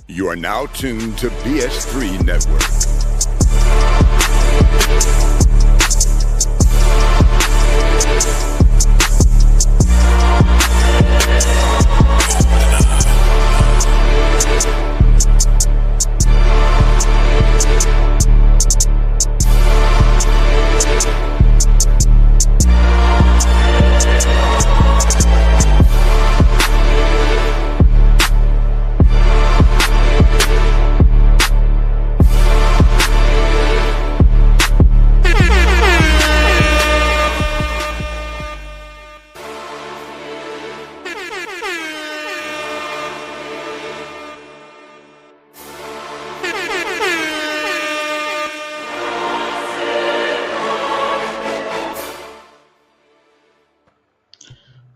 You are now tuned to BS3 Network.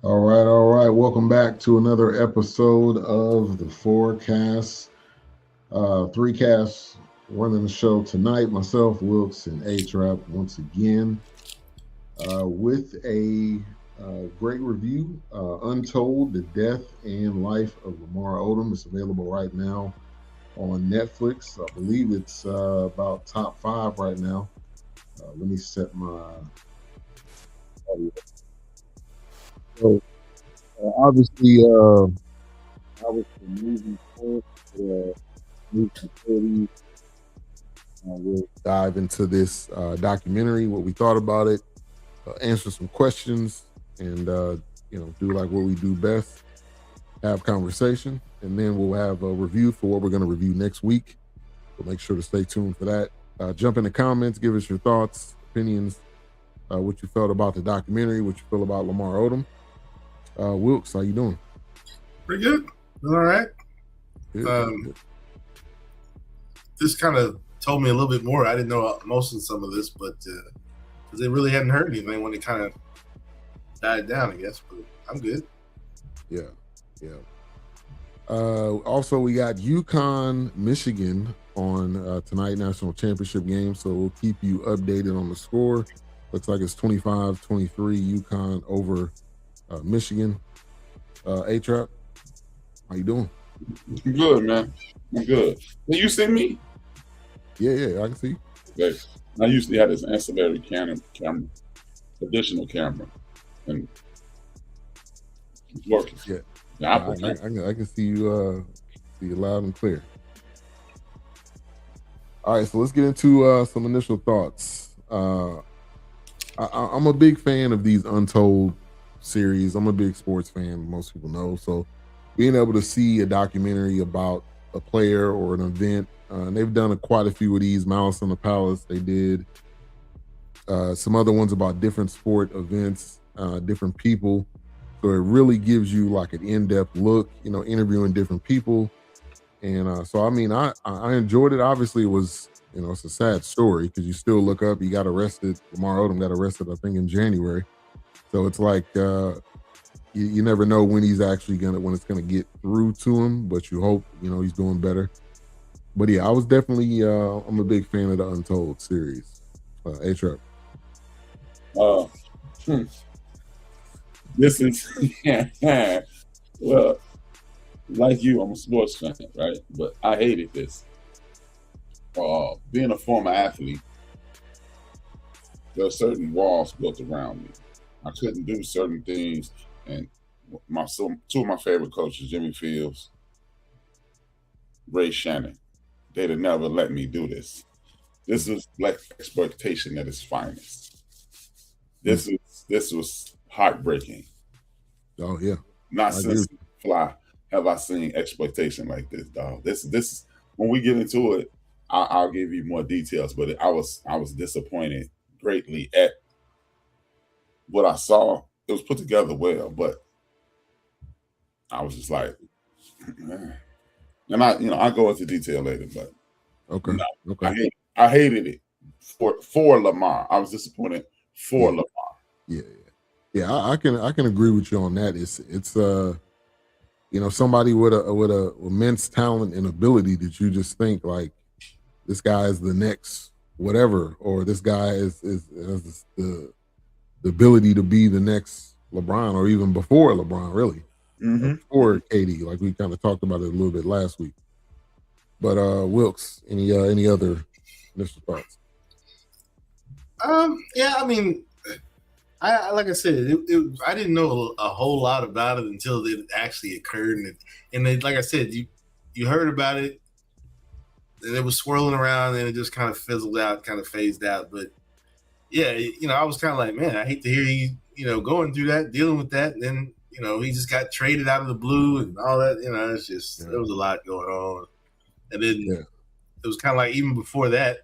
All right. Welcome back to another episode of the Forcast. Three casts running the show tonight. Myself, Wilks, and HRap once again with a great review. Untold: The Death and Life of Lamar Odom. It's available right now on Netflix. I believe it's about top 5 right now. Let me set my audio. So, obviously, I was the movie movie. We'll dive into this documentary, what we thought about it, answer some questions, and do like what we do best, have conversation, and then we'll have a review for what we're going to review next week. So make sure to stay tuned for that. Jump in the comments, give us your thoughts, opinions, what you felt about the documentary, what you feel about Lamar Odom. Wilks, how you doing? Pretty good. All right. Good. This kind of told me a little bit more. I didn't know most of some of this, but because they really hadn't heard anything when it kind of died down, I guess. But I'm good. Yeah. Also, we got UConn, Michigan on tonight, national championship game. So we'll keep you updated on the score. Looks like it's 25-23 UConn over Michigan. HRap, how you doing? I'm good, man. I'm good. Can you see me? Yeah, I can see you. Okay. I usually have this ancillary camera, additional camera, and it's working. Yeah, I can see you. See you loud and clear. All right, so let's get into some initial thoughts. I'm a big fan of these Untold series. I'm a big sports fan, most people know. So being able to see a documentary about a player or an event, and they've done quite a few of these. Malice on the Palace, they did some other ones about different sport events, different people. So it really gives you like an in-depth look, interviewing different people. And so, I mean, I enjoyed it. Obviously, it was, it's a sad story because you still look up, he got arrested. Lamar Odom got arrested, I think, in January. So it's like you never know when he's actually when it's gonna get through to him, but you hope he's doing better. But yeah, I was definitely I'm a big fan of the Untold series. HRap. This is well, like you, I'm a sports fan, right? But I hated this. Being a former athlete, there are certain walls built around me. I couldn't do certain things, and two of my favorite coaches, Jimmy Fields, Ray Shannon, they'd have never let me do this. This was black exploitation at its finest. This was heartbreaking. Oh yeah, not since Fly have I seen exploitation like this, dog. This when we get into it, I'll give you more details. But I was disappointed greatly at what I saw. It was put together well, but I was just like, man. And I go into detail later, but okay. I hated it for Lamar. I was disappointed for Lamar. Yeah. I can agree with you on that. It's somebody with a immense talent and ability that you just think like this guy is the next whatever, or this guy has the ability to be the next LeBron, or even before LeBron, really. Mm-hmm. Or KD, like we kind of talked about it a little bit last week. But Wilks, any other initial thoughts? Yeah, I mean, I like I said, I didn't know a whole lot about it until it actually occurred, and then, like I said, you heard about it, and it was swirling around, and it just kind of fizzled out, kind of phased out. But yeah, I was kind of like, man, I hate to hear he, going through that, dealing with that, and then he just got traded out of the blue and all that. It's just there was a lot going on, and then it was kind of like even before that,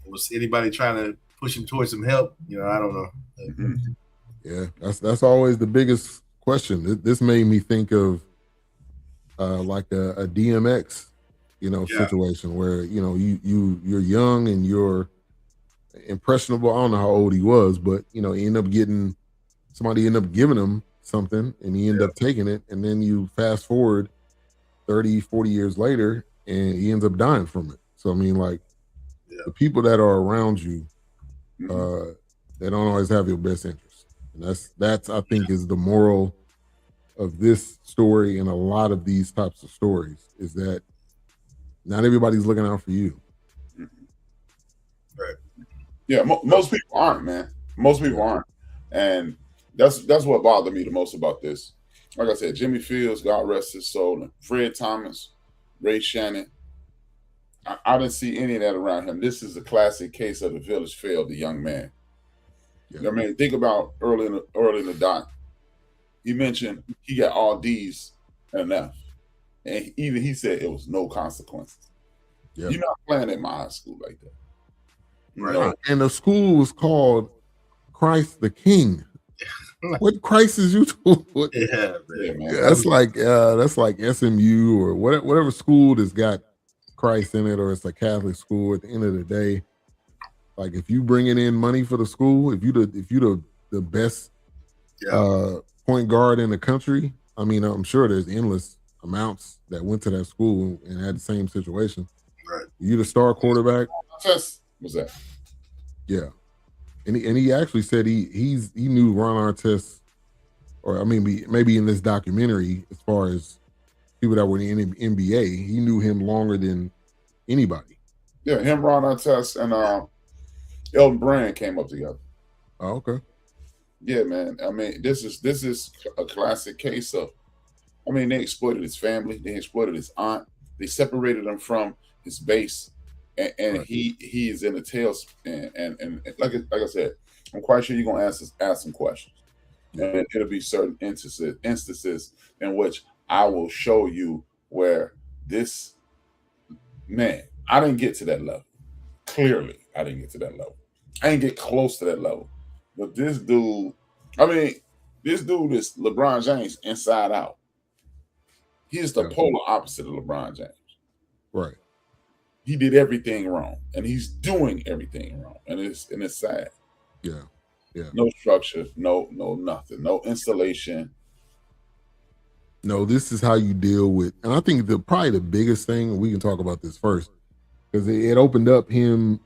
was anybody trying to push him towards some help? I don't know. Mm-hmm. Yeah, that's always the biggest question. This made me think of like a DMX, situation where you're young and you're impressionable. I don't know how old he was, but he ended up giving him something, and he ended up taking it, and then you fast forward 30, 40 years later, and he ends up dying from it. So I mean, like, the people that are around you, they don't always have your best interest, and that's I think is the moral of this story and a lot of these types of stories, is that not everybody's looking out for you. Right. Yeah, most people aren't, man. Most people aren't, and that's what bothered me the most about this. Like I said, Jimmy Fields, God rest his soul, and Fred Thomas, Ray Shannon. I didn't see any of that around him. This is a classic case of the village failed the young man. Yeah. I mean, think about early in the doc. He mentioned he got all D's and F, and even he said it was no consequences. Yep. You're not playing at my high school like that. Right. And the school was called Christ the King. What Christ is you to? Man. That's like SMU or whatever school that's got Christ in it, or it's a Catholic school. At the end of the day, like, if you bringing in money for the school, if you the best point guard in the country, I mean, I'm sure there's endless amounts that went to that school and had the same situation. Right. You the star quarterback. What's that? Yeah, and he actually said he knew Ron Artest, or I mean, maybe in this documentary, as far as people that were in the NBA, he knew him longer than anybody. Yeah, him, Ron Artest, and Elton Brand came up together. Oh, okay. Yeah, man. I mean, this is a classic case of, I mean, they exploited his family, they exploited his aunt, they separated him from his base, and right. he is in the tails. And like I said, I'm quite sure you're gonna ask some questions, and it'll be certain instances in which I will show you where this man, I didn't get to that level. Clearly, I didn't get to that level. I didn't get close to that level. But this dude is LeBron James inside out. He's the polar opposite of LeBron James. Right. He did everything wrong, and he's doing everything wrong, and it's sad. Yeah. No structure, no nothing, no installation. No, this is how you deal with, and I think probably the biggest thing, we can talk about this first, because it opened up him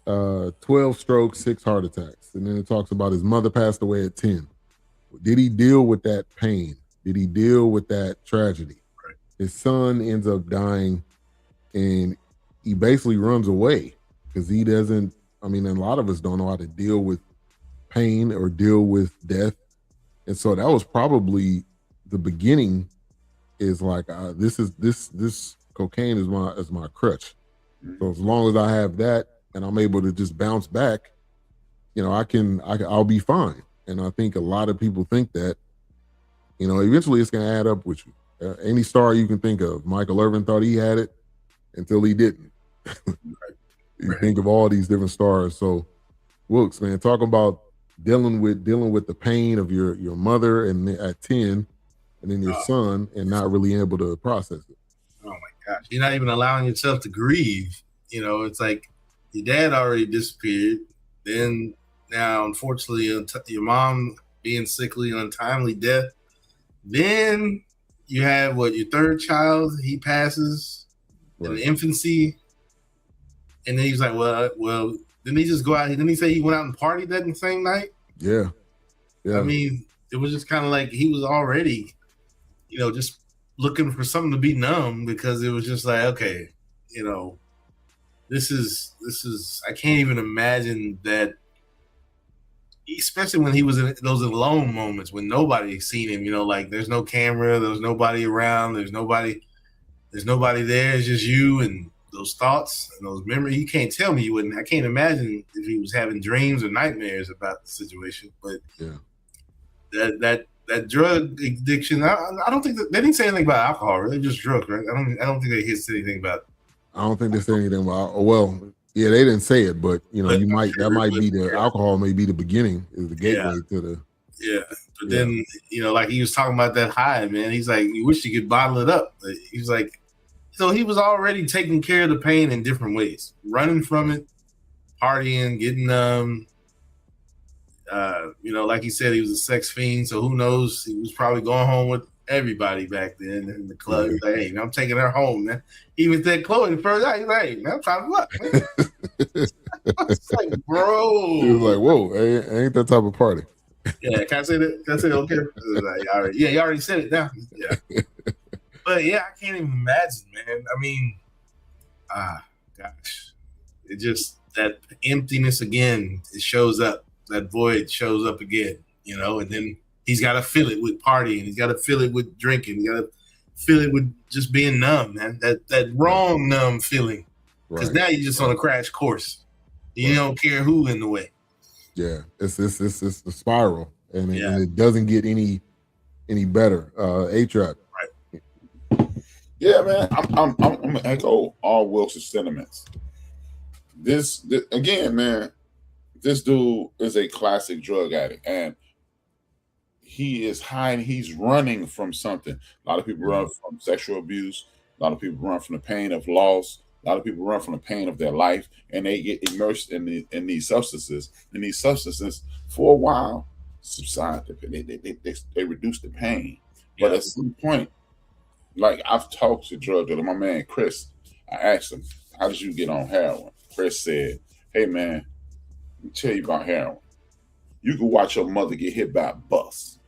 12 strokes, 6 heart attacks, and then it talks about his mother passed away at 10. Did he deal with that pain? Did he deal with that tragedy? Right. His son ends up dying, and he basically runs away because he doesn't. I mean, a lot of us don't know how to deal with pain or deal with death, and so that was probably the beginning. Is like, this cocaine is my crutch. Mm-hmm. So as long as I have that and I'm able to just bounce back, I'll be fine. And I think a lot of people think that, eventually it's going to add up with you. Any star you can think of, Michael Irvin thought he had it until he didn't. You think of all these different stars. So, Wilks, man, talk about dealing with the pain of your mother and at 10, and then your son, and not really able to process it. Oh my gosh, you're not even allowing yourself to grieve. It's like your dad already disappeared. Then now, unfortunately, your mom being sickly, untimely death. Then you have your third child. He passes in infancy, and then he's like, well. Didn't he just go out? Didn't he say he went out and partied that same night? Yeah. I mean, it was just kind of like he was already, just looking for something to be numb because it was just like, okay, you know, this is I can't even imagine that, especially when he was in those alone moments when nobody seen him, you know, like there's no camera, there's nobody around, there's nobody there, it's just you and those thoughts and those memories. You can't tell me you wouldn't. I can't imagine if he was having dreams or nightmares about the situation. But that drug addiction, I don't think they didn't say anything about alcohol. Really, just drugs, right? I don't think they said anything about. I don't think they said anything about. Well, yeah, they didn't say it, but you know, that might be the alcohol may be the beginning, is the gateway to the. Yeah, but then you know, like he was talking about that high, man. He's like, you wish you could bottle it up. He's like, so he was already taking care of the pain in different ways, running from it, partying, getting you know, like he said, he was a sex fiend. So who knows? He was probably going home with everybody back then in the club. He's like, hey, man, I'm taking her home, man. He was at Khloé the first night. He's like, hey, man, I'm trying to fuck, man. It's like, bro. He was like, whoa, ain't that type of party. Yeah, can I say that? Can I say that? Okay. Like, you already said it now. Yeah. But yeah, I can't even imagine, man. I mean, gosh. It just, that emptiness again, it shows up. That void shows up again, you know, and then he's got to fill it with partying. He's got to fill it with drinking. You got to fill it with just being numb, man. That wrong numb feeling. Because now you're just on a crash course. You don't care who in the way. Yeah, it's the spiral, and it doesn't get any better. HRap. Right. Yeah, man. I'm gonna echo all Wilks' sentiments. This again, man. This dude is a classic drug addict, and he is hiding. He's running from something. A lot of people run from sexual abuse. A lot of people run from the pain of loss. A lot of people run from the pain of their life, and they get immersed in these substances. And these substances, for a while, subside. They reduce the pain, but at some point, like I've talked to drug dealer, my man Chris. I asked him, "How did you get on heroin?" Chris said, "Hey man, let me tell you about heroin. You can watch your mother get hit by a bus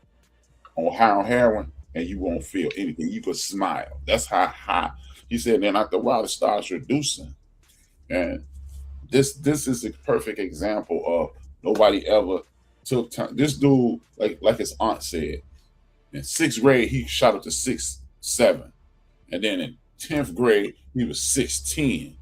on heroin, and you won't feel anything. You could smile. That's how high." He said, then after a while, it starts reducing. And this is a perfect example of nobody ever took time. This dude, like his aunt said, in 6th grade, he shot up to 6'7". And then in 10th grade, he was 6'10".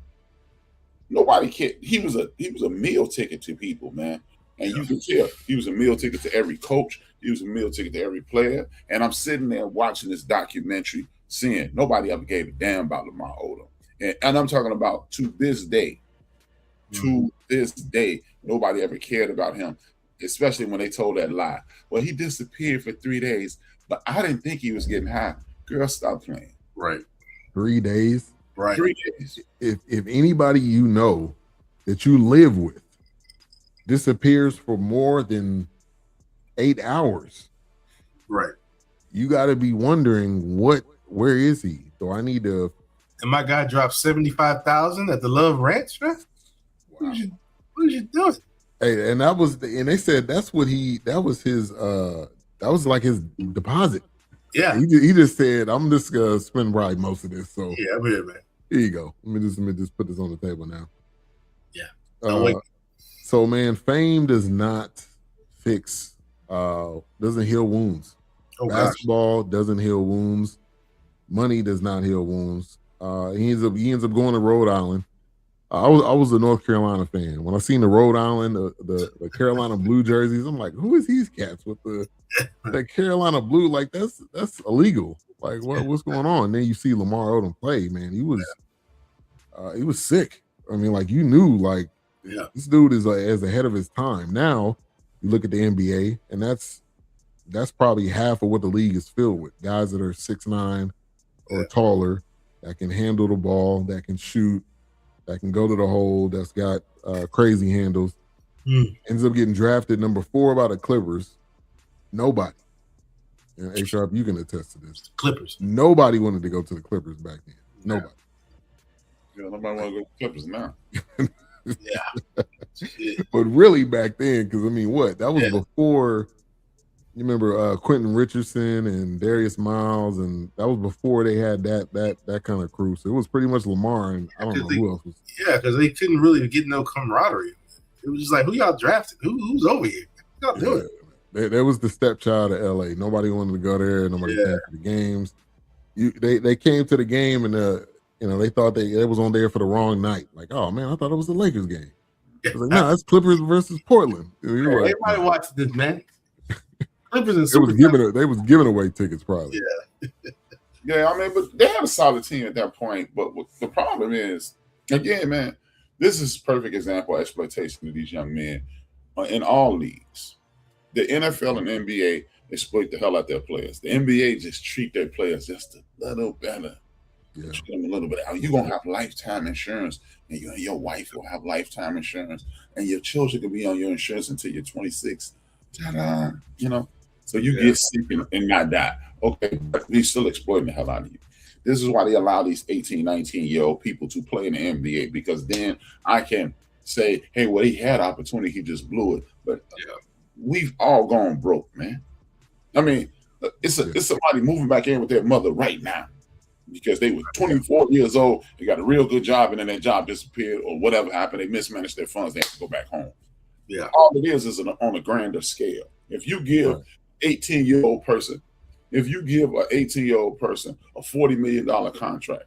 Nobody cared. He was a meal ticket to people, man. And you can tell he was a meal ticket to every coach. He was a meal ticket to every player. And I'm sitting there watching this documentary, seeing nobody ever gave a damn about Lamar Odom. And I'm talking about to this day. To this day, nobody ever cared about him, especially when they told that lie. Well, he disappeared for 3 days, but I didn't think he was getting high. Girl, stop playing. Right. 3 days? Right. 3 days. If anybody you know that you live with disappears for more than 8 hours, right, you got to be wondering where is he? Do I need to? And my guy dropped 75,000 at the Love Ranch, man. Wow. What is you doing? Hey, and they said that was like his deposit. Yeah, he just said, I'm just gonna spend probably most of this. So yeah, I'm here, man. Here you go. Let me just put this on the table now. Yeah. So man, fame does not fix, doesn't heal wounds. Oh, basketball doesn't heal wounds. Money does not heal wounds. He ends up going to Rhode Island. I was a North Carolina fan. When I seen the Rhode Island, the Carolina blue jerseys, I'm like, who is these cats with the Carolina blue? Like that's illegal. Like what's going on? And then you see Lamar Odom play, man. He was sick. I mean, like you knew, like this dude is as ahead of his time. Now you look at the NBA, and that's probably half of what the league is filled with. Guys that are 6'9" or taller, that can handle the ball, that can shoot, that can go to the hole, that's got crazy handles. Ends up getting drafted number 4 by the Clippers. Nobody. And HRap, you can attest to this. Clippers. Nobody wanted to go to the Clippers back then. Nobody. Yeah, nobody want to go to the Clippers now. Yeah. But really back then, because I mean, that was before, You remember Quentin Richardson and Darius Miles, and that was before they had that kind of crew. So it was pretty much Lamar, and I don't know who else was. Yeah, because they couldn't really get no camaraderie. It was just like, who y'all drafted? Who's over here? What y'all doing? There was the stepchild of LA. Nobody wanted to go there. Nobody came to the games. They came to the game and they thought they was on there for the wrong night. Like, oh man, I thought it was the Lakers game. I was like, no, that's Clippers versus Portland. Everybody watched this, man. Clippers and they was giving away tickets probably. Yeah, I mean, but they had a solid team at that point. But the problem is, again, man, this is a perfect example of exploitation of these young men in all leagues. The NFL and NBA exploit the hell out their players. The NBA just treat their players just a little better. Yeah. Treat them a little bit. You're going to have lifetime insurance, and you and your wife will have lifetime insurance, and your children can be on your insurance until you're 26. Ta-da! So you get sick and not die. Okay, but he's still exploiting the hell out of you. This is why they allow these 18, 19-year-old people to play in the NBA, because then I can say, hey, well, he had opportunity, he just blew it. But we've all gone broke, man. I mean, it's somebody moving back in with their mother right now because they were 24 years old, they got a real good job, and then their job disappeared or whatever happened. They mismanaged their funds, they have to go back home. Yeah. All it is on a grander scale. If you give an 18-year-old person, a $40 million contract,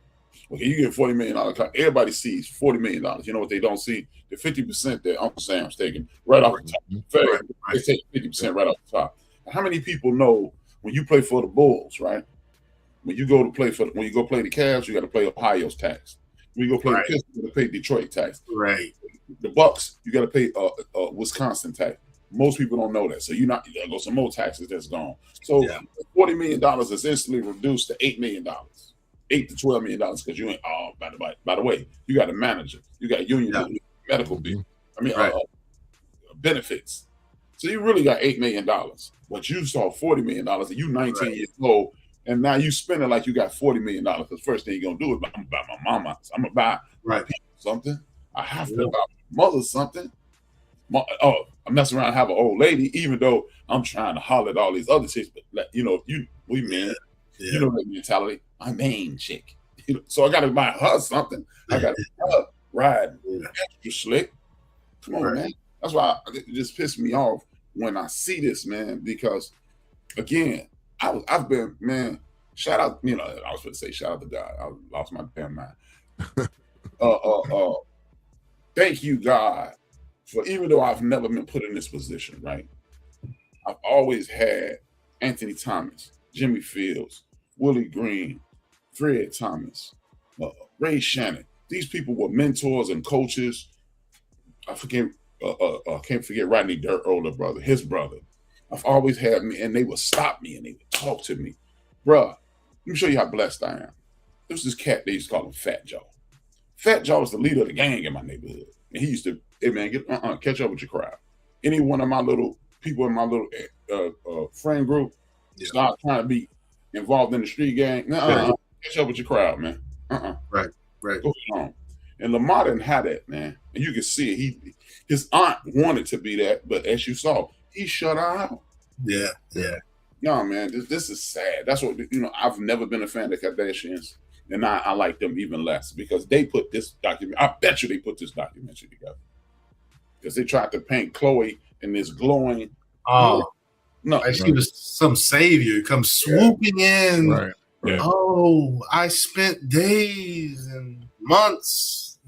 okay, you get a $40 million contract, everybody sees $40 million. You know what they don't see? The 50% that Uncle Sam's taking right off the top. They take 50% right off the top. How many people know when you play for the Bulls, right? When you go play the Cavs, you got to pay Ohio's tax. When you go play the Pistons, you got to pay Detroit tax. Right. The Bucks, you got to pay Wisconsin tax. Most people don't know that, so you got to go some more taxes that's gone. So $40 million is instantly reduced to $8 million, $8 to $12 million because you ain't. Oh, by the way, you got a manager, you got union medical bill. I mean, benefits. So you really got $8 million, but you saw $40 million, and you 19 years old, and now you spend it like you got $40 million. Because first thing you're gonna do is I'm gonna buy my mama, I'm gonna buy people something. I have to buy my mother something. I'm messing around and have an old lady, even though I'm trying to holler at all these other chicks. But we men, you know that mentality. I'm main chick, so I got to buy her something. I got to ride extra slick. Come on, man. That's why it just pissed me off when I see this, man. Because again, I've been, man. Shout out, I was going to say shout out to God. I lost my damn mind. Thank you, God. For even though I've never been put in this position, right? I've always had Anthony Thomas, Jimmy Fields, Willie Green, Fred Thomas, Ray Shannon. These people were mentors and coaches. I can't forget Rodney Dirt, older brother, his brother. I've always had me, and they would stop me and they would talk to me. Bruh, let me show you how blessed I am. There's this cat, they used to call him Fat Joe. Fat Joe was the leader of the gang in my neighborhood. And he used to, hey man, catch up with your crowd. Any one of my little people in my little friend group start trying to be involved in the street gang. Catch up with your crowd, man. Right. Go on. And Lamar didn't have that, man. And you can see it. His aunt wanted to be that, but as you saw, he shut her out. Yeah. No, man, this is sad. That's what I've never been a fan of the Kardashians. And I like them even less because they put this document. I bet you they put this documentary together because they tried to paint Khloé in this glowing. Oh, no, like she was some savior. Come swooping in. Right. Yeah. Oh, I spent days and months.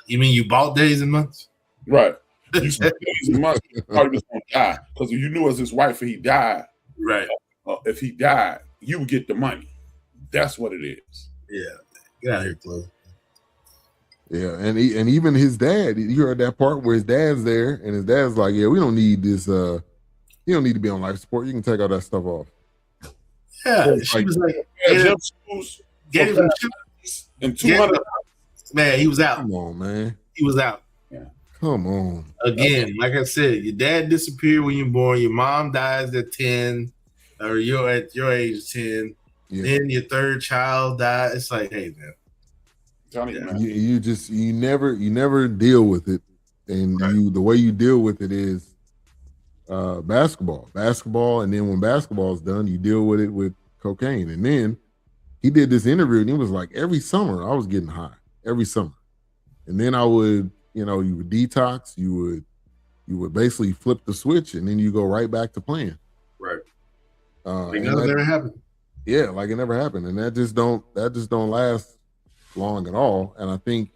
You mean you bought days and months? Right. You spent days and months. You probably was gonna die because you knew as his wife, if he died. Right. If he died, you would get the money. That's what it is. Yeah. Get out of here, Khloé. Yeah, and even his dad, you heard that part where his dad's there, and his dad's like, yeah, we don't need this, you don't need to be on life support. You can take all that stuff off. Yeah, she was like, gave him and 200. Man, he was out. Come on, man. He was out. Yeah. Come on. Again, like I said, your dad disappeared when you're born. Your mom dies at 10, or you're at your age 10. Yeah. Then your third child died. It's like, hey, man. You never deal with it, and the way you deal with it is basketball, and then when basketball's done, you deal with it with cocaine. And then he did this interview, and he was like, every summer I was getting high, every summer. And then I would, you would detox, you would basically flip the switch, and then you go right back to playing. Right. Like that never happened. Yeah, like it never happened, and that just don't last long at all. And I think,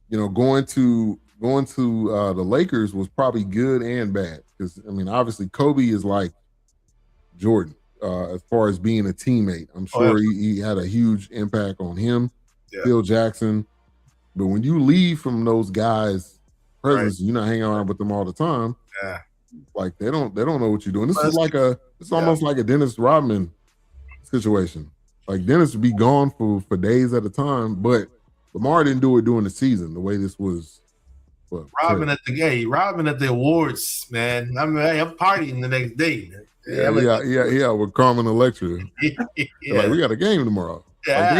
going to the Lakers was probably good and bad, because obviously Kobe is like Jordan as far as being a teammate. I'm sure he had a huge impact on him. Yeah. Phil Jackson, but when you leave from those guys' presence, you're not hanging around with them all the time. Yeah, like they don't know what you're doing. This is it's almost like a Dennis Rodman situation. Like Dennis would be gone for days at a time, but Lamar didn't do it during the season the way this was. Robin at the awards, man. I'm partying the next day. Yeah, with Carmen Electra. Like, we got a game tomorrow. Yeah, like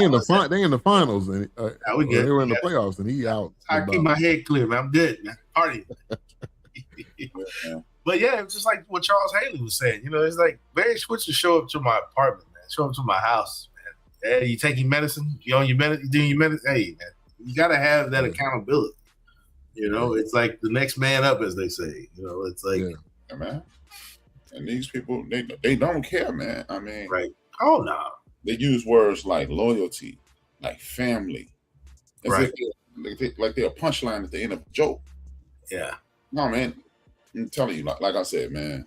they in the finals, and they were in the playoffs, and he out. I keep my head clear, man. I'm good, man. Party. But yeah, it's just like what Charles Haley was saying. It's like Barry Switzer show up to my apartment, man. Show up to my house, man. Hey, you taking medicine? You on your medicine? You doing your medicine? Hey, man, you got to have that accountability. It's like the next man up, as they say. It's like, yeah, man. And these people, they don't care, man. Right? Oh no. They use words like loyalty, like family, as if like they're a punchline at the end of a joke. Yeah. No, man. I'm telling you, like I said, man.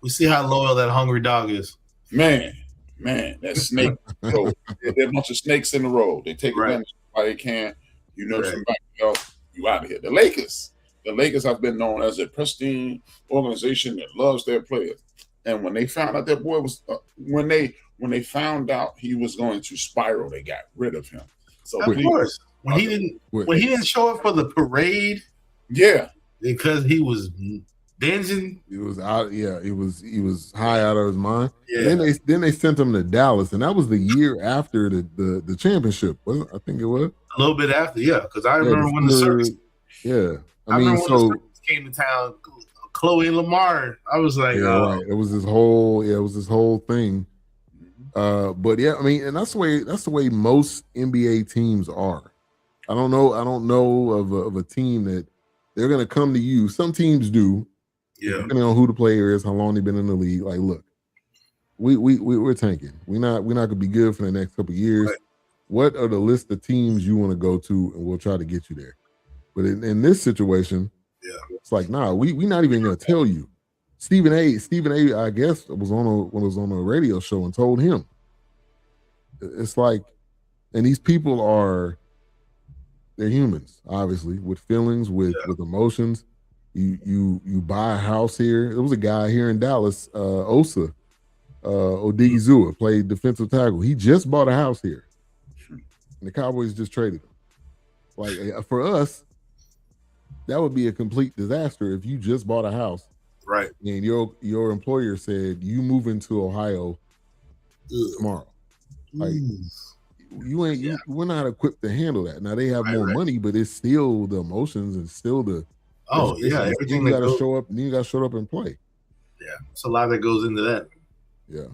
We see how loyal that hungry dog is. Man, that snake. There's a bunch of snakes in the road. They take advantage while they can. Somebody else, you out of here. The Lakers have been known as a pristine organization that loves their players. And when they found out that boy was, when they found out he was going to spiral, they got rid of him. So of course, when he didn't show up for the parade, because he was binging. He was out. Yeah, he was high out of his mind. Yeah. Then they sent him to Dallas, and that was the year after the championship. Wasn't it? I think it was a little bit after. Yeah, because I remember when the circus. Yeah, I remember when the circus came to town. Khloé and Lamar. I was like, right. It was this whole thing. But yeah, and that's the way most NBA teams are. I don't know of a team that they're gonna come to you. Some teams do, depending on who the player is, how long they've been in the league. Like, look, we're tanking. We're not gonna be good for the next couple of years. Right. What are the list of teams you want to go to, and we'll try to get you there. But in this situation, it's like, nah, we not even gonna tell you. Stephen A. I guess was on a radio show and told him. It's like, and these people they're humans, obviously, with feelings, with emotions. You buy a house here. There was a guy here in Dallas, Osa Odigizua, played defensive tackle. He just bought a house here, and the Cowboys just traded him. Like, for us, that would be a complete disaster if you just bought a house, right? And your employer said you move into Ohio tomorrow. Like, we're not equipped to handle that. Now they have more money, but it's still the emotions and still the everything you got to show up. And you got to show up and play. Yeah, it's a lot that goes into that. Yeah.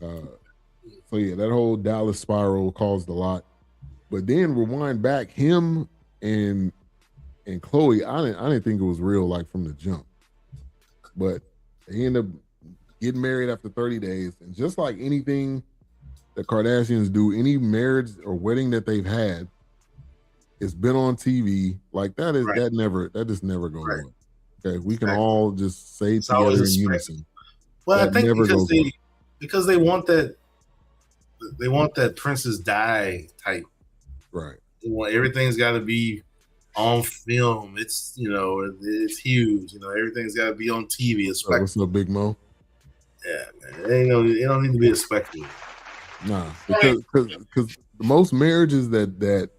So that whole Dallas spiral caused a lot. But then rewind back, him and Khloé, I didn't think it was real, like, from the jump. But they ended up getting married after 30 days, and just like anything the Kardashians do, any marriage or wedding that they've had, it's been on TV. Like, that just never goes on. Okay, we can all just say it together in unison. Well, I think because they want that Princess Di type. Right. Everything's got to be on film. It's it's huge. Everything's got to be on TV. What's up, Big Mo? Yeah, man. It don't need to be a spectacle. Nah, because most marriages that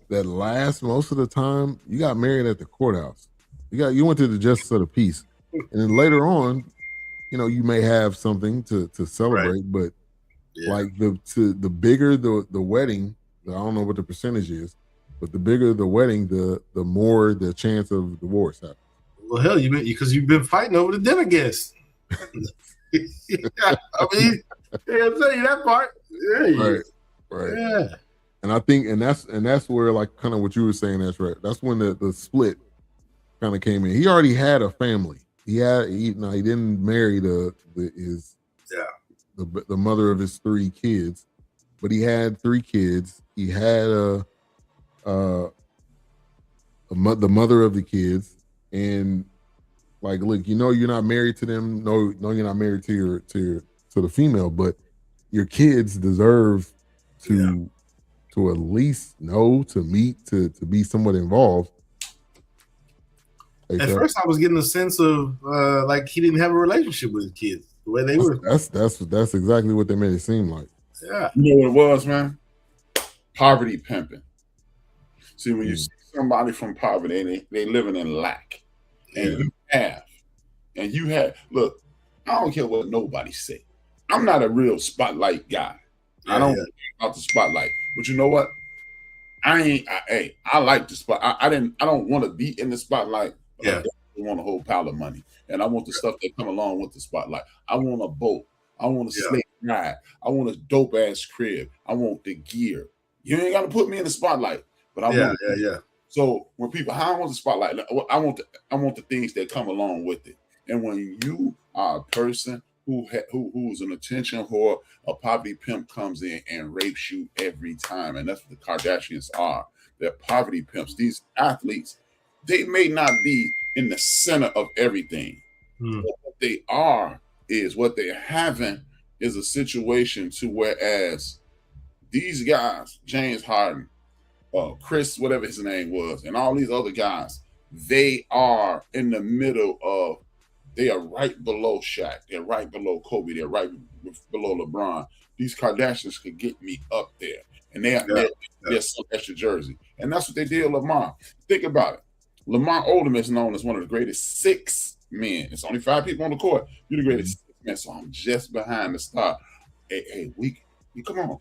last most of the time, you got married at the courthouse. You went to the justice of the peace, and then later on, you may have something to celebrate. Right. But like the bigger the wedding, I don't know what the percentage is, but the bigger the wedding, the more the chance of divorce happens. Well, hell, you've been fighting over the dinner guest. I mean, I'll tell you that part. Yeah, right. Yeah. And I think, and that's where, like, kind of what you were saying, that's right. That's when the split kind of came in. He already had a family. He didn't marry the mother of his 3 kids, but he had 3 kids. He had the mother of the kids, and like, look, you're not married to them. No, you're not married to the female, but your kids deserve to at least know, to meet, to be somewhat involved. At first, I was getting a sense of like he didn't have a relationship with his kids the way they were. That's exactly what they made it seem like. Yeah, you know what it was, man? Poverty pimping. See, when you see somebody from poverty, they living in lack, and you have. Look, I don't care what nobody say. I'm not a real spotlight guy. I don't care about the spotlight, but you know what? I like the spot. I don't want to be in the spotlight. But I want a whole pile of money, and I want the stuff that come along with the spotlight. I want a boat. I want a slave ride. I want a dope ass crib. I want the gear. You ain't got to put me in the spotlight, but I want. So when people, I want the spotlight. I want the things that come along with it. And when you are a person who's an attention whore, a poverty pimp comes in and rapes you every time, and that's what the Kardashians are. They're poverty pimps. These athletes, they may not be in the center of everything. But what they are is what they're having is a situation to whereas these guys, James Harden, Chris, whatever his name was, and all these other guys, they are in the middle of, they are right below Shaq. They're right below Kobe. They're right below LeBron. These Kardashians could get me up there. And they're some extra jersey. And that's what they did with Lamar. Think about it. Lamar Odom is known as one of the greatest 6 men. It's only 5 people on the court. You're the greatest 6 men, so I'm just behind the star. Hey, we come on. We'll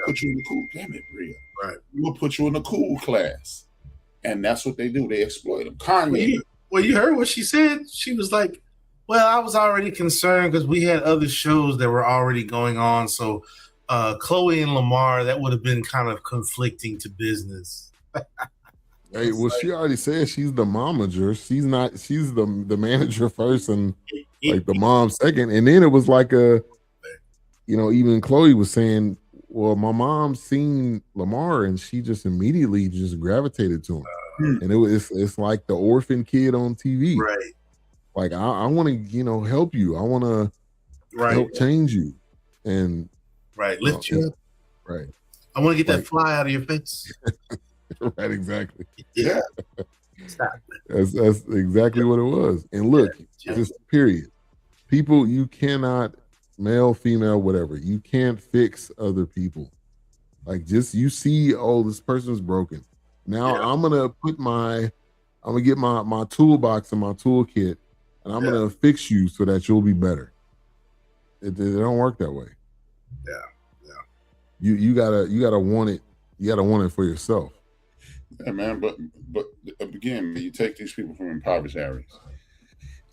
put you in the cool. Damn it, Bria. Right. We'll put you in the cool class. And that's what they do. They exploit them. Kanye. Well, you heard what she said. She was like, well, I was already concerned because we had other shows that were already going on. So Khloé and Lamar, that would have been kind of conflicting to business. Hey, well, she already said she's the momager. She's not. She's the manager first, and like the mom second. And then it was like even Khloé was saying, "Well, my mom seen Lamar, and she just immediately just gravitated to him." And it's like the orphan kid on TV, right? Like I want to help you. I want to help change you, and lift you up. Right. I want to get that fly out of your face. Right, exactly. Yeah. That's exactly what it was. And look, just period. People, you cannot, male, female, whatever, you can't fix other people. Like, just you see, oh, this person's broken. Now I'm gonna get my toolbox and my toolkit, and I'm gonna fix you so that you'll be better. It don't work that way. You gotta want it. You gotta want it for yourself. Yeah, man. But again, you take these people from impoverished areas,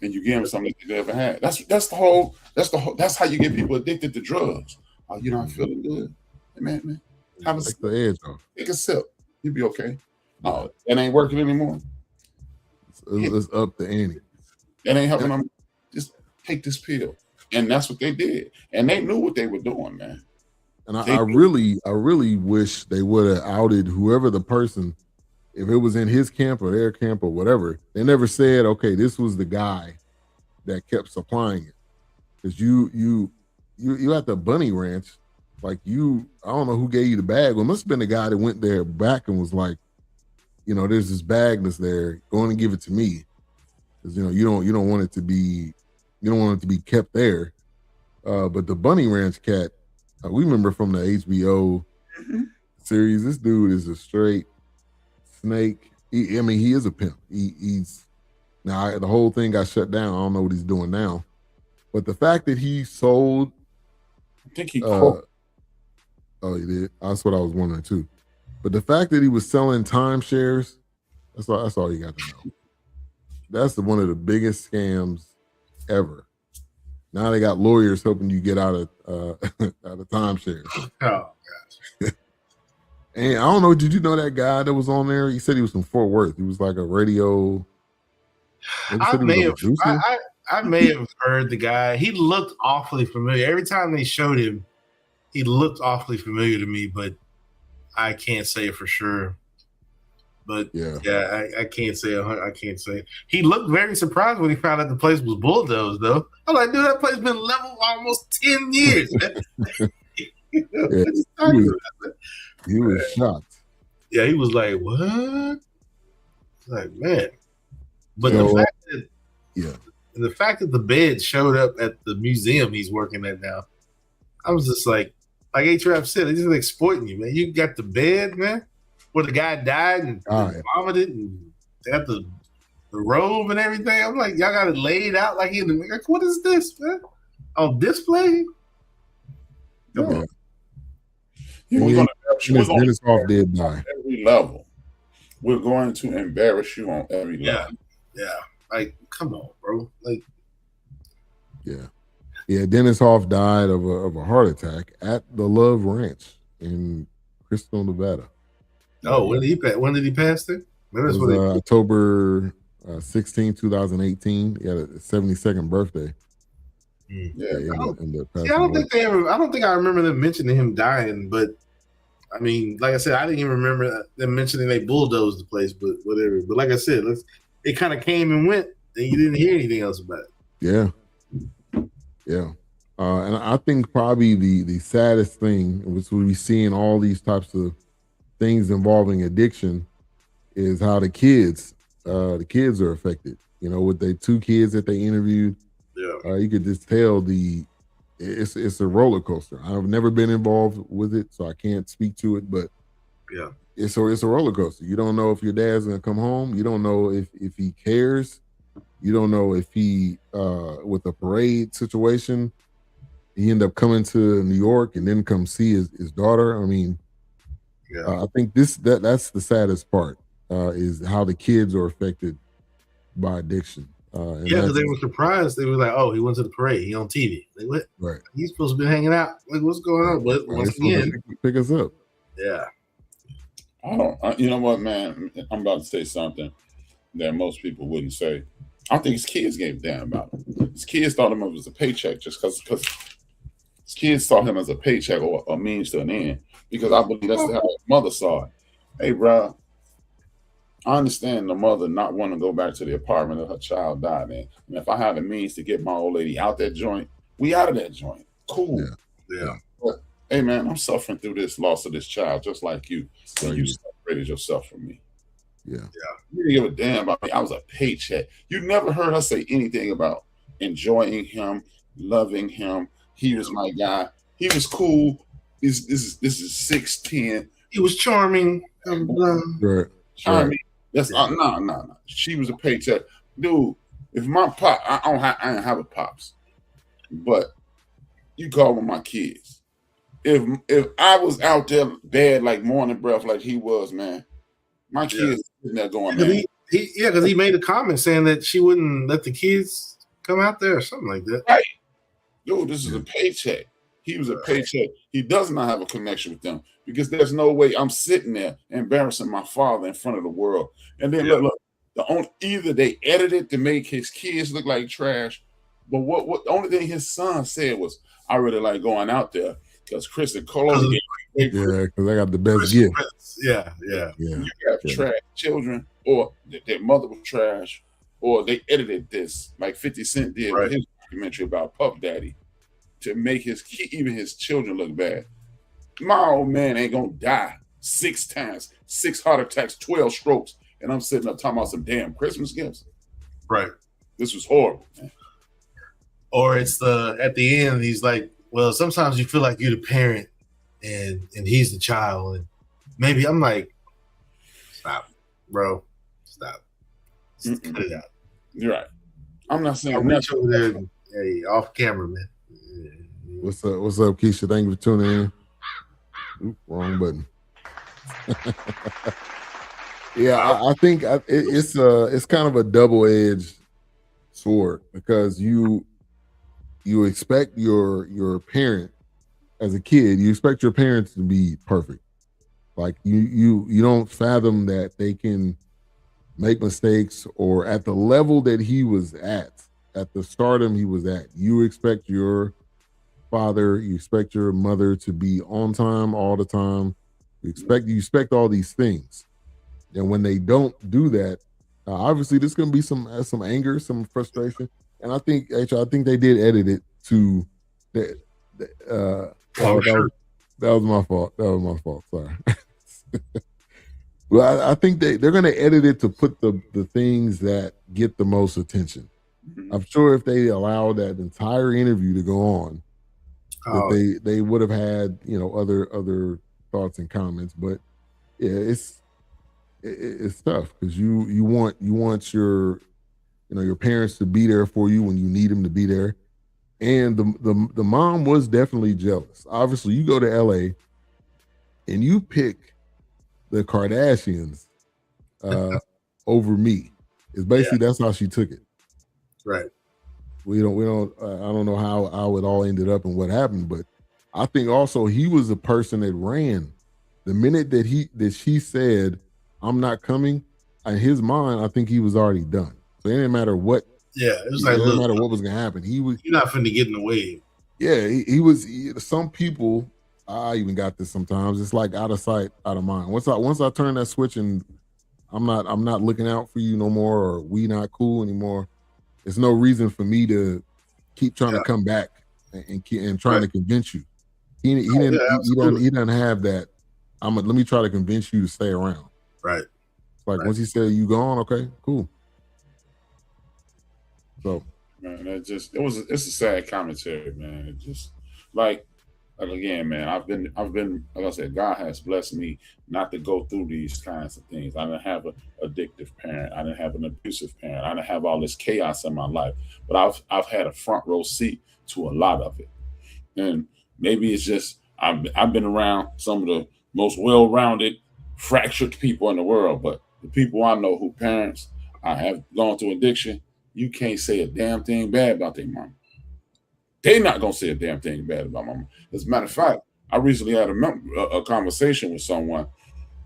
and you give them something they never had. That's how you get people addicted to drugs. Oh, you're not feeling good, hey, man. Have a Take the edge off. Take a sip. You'll be okay. Oh, that ain't working anymore. It's up the ante. That ain't helping them. Just take this pill, and that's what they did. And they knew what they were doing, man. And I really wish they would have outed whoever the person, if it was in his camp or their camp or whatever. They never said, okay, this was the guy that kept supplying it. Because you at the Bunny Ranch, like I don't know who gave you the bag. Well, it must have been the guy that went there back and was like, there's this bag that's there. Go on and give it to me, because you don't want it to be kept there. But the Bunny Ranch cat, we remember from the HBO series. This dude is a straight snake. He is a pimp. He's now the whole thing got shut down. I don't know what he's doing now, but the fact that he sold, I think he. Oh, he did. That's what I was wondering too. But the fact that he was selling timeshares, that's all you got to know. that's one of the biggest scams ever. Now they got lawyers helping you get out of out of timeshares. Oh gosh. And I don't know, did you know that guy that was on there? He said he was from Fort Worth. He was like a radio. I may have heard the guy. He looked awfully familiar. Every time they showed him, he looked awfully familiar to me, but I can't say it for sure. But yeah, I can't say. I can't say. He looked very surprised when he found out the place was bulldozed, though. I'm like, dude, that place has been level almost 10 years. He was shocked. Yeah, he was like, "What?" Like, man. But the fact that the bed showed up at the museum he's working at now, I was just like HRap said, they're just exploiting you, man. You got the bed, man, where the guy died and vomited, and they got the robe and everything. I'm like, y'all got it laid out like what is this, man? On display? Come on. We're going Dennis Hoff did die. Every level. We're going to embarrass you on every level. Yeah. Like, come on, bro. Like, yeah. Dennis Hoff died of a heart attack at the Love Ranch in Crystal, Nevada. Oh, when did he pass there? It was October 16, 2018. He had a 72nd birthday. I don't think I remember them mentioning him dying, but I mean, like I said, I didn't even remember them mentioning they bulldozed the place, but whatever. But like I said, it kind of came and went, and you didn't hear anything else about it. Yeah. And I think probably the saddest thing, which we see in all these types of things involving addiction, is how the kids are affected. You know, with the 2 kids that they interviewed, you could just tell it's a roller coaster. I've never been involved with it, so I can't speak to it, but it's a roller coaster. You don't know if your dad's gonna come home. You don't know if he cares. You don't know if he with a parade situation, he end up coming to New York and then come see his daughter. I mean, I think that's the saddest part is how the kids are affected by addiction. Because they were surprised. They were like, "Oh, he went to the parade. He on TV. Like, what? Right? He's supposed to be hanging out. Like, what's going on?" But once again, pick us up. Yeah. You know what, man? I'm about to say something that most people wouldn't say. I think his kids gave a damn about him. His kids thought him as a paycheck just because his kids saw him as a paycheck or a means to an end. Because I believe that's how his mother saw it. Hey, bro, I understand the mother not wanting to go back to the apartment that her child died in. And if I have the means to get my old lady out that joint, we out of that joint. Cool. Yeah. But, hey, man, I'm suffering through this loss of this child just like you. And you separated yourself from me. Yeah. You didn't give a damn about me. I was a paycheck. You never heard her say anything about enjoying him, loving him. He was my guy. He was cool. This is 6'10". He was charming. Right. I mean, that's no. She was a paycheck, dude. If my pop, I didn't have a pops, but you call them my kids. If I was out there bad like morning breath like he was, man, my kids sitting there going, man. Because he made a comment saying that she wouldn't let the kids come out there or something like that. Right, dude. This is a paycheck. He was a paycheck. He does not have a connection with them because there's no way I'm sitting there embarrassing my father in front of the world. And then look, either they edited to make his kids look like trash, but what the only thing his son said was, "I really like going out there because Chris and Khloé." Because I got the best gift. Yeah. You have trash children, or their mother was trash, or they edited this like 50 Cent did with his documentary about Puff Daddy, to make even his children look bad. My old man ain't gonna die 6 times, 6 heart attacks, 12 strokes, and I'm sitting up talking about some damn Christmas gifts. Right. This was horrible, man. Or it's at the end, he's like, well, sometimes you feel like you're the parent and he's the child. And maybe I'm like, stop, bro. Stop. Cut it out. You're right. I'm not saying reach over there and, hey, off camera, man. What's up, Keisha? Thank you for tuning in. Oop, wrong button. I think it's kind of a double-edged sword because you expect your parent as a kid, you expect your parents to be perfect. Like you don't fathom that they can make mistakes, or at the level that he was at the stardom he was at. You expect your father, you expect your mother to be on time all the time. You expect all these things. And when they don't do that, obviously there's going to be some anger, some frustration. And I think they did edit it to that. That was my fault. Sorry. Well, I think they're going to edit it to put the things that get the most attention. Mm-hmm. I'm sure if they allowed that entire interview to go on, that they would have had other thoughts and comments. But yeah, it's tough because you want your your parents to be there for you when you need them to be there. And the mom was definitely jealous. Obviously, you go to LA and you pick the Kardashians over me. It's basically that's how she took it. Right. We don't I don't know how it all ended up and what happened, but I think also he was a person that ran. The minute that she said, "I'm not coming," in his mind, I think he was already done. So it didn't matter what. Yeah, it was it didn't matter what was gonna happen. You're not finna get in the way. Yeah, he was. Some people, I even got this sometimes. It's like out of sight, out of mind. Once I turn that switch and I'm not looking out for you no more, or we not cool anymore. There's no reason for me to keep trying to come back and trying to convince you. He doesn't have that. Let me try to convince you to stay around. Right. Like once he said you gone, okay, cool. So man, it's a sad commentary, man. It just like again, man, I've been like I said, God has blessed me not to go through these kinds of things. I didn't have an addictive parent. I didn't have an abusive parent. I didn't have all this chaos in my life. But I've had a front row seat to a lot of it. And maybe it's just I've been around some of the most well-rounded, fractured people in the world. But the people I know who parents have gone through addiction, you can't say a damn thing bad about their mom. They're not going to say a damn thing bad about mama. As a matter of fact, I recently had a conversation with someone,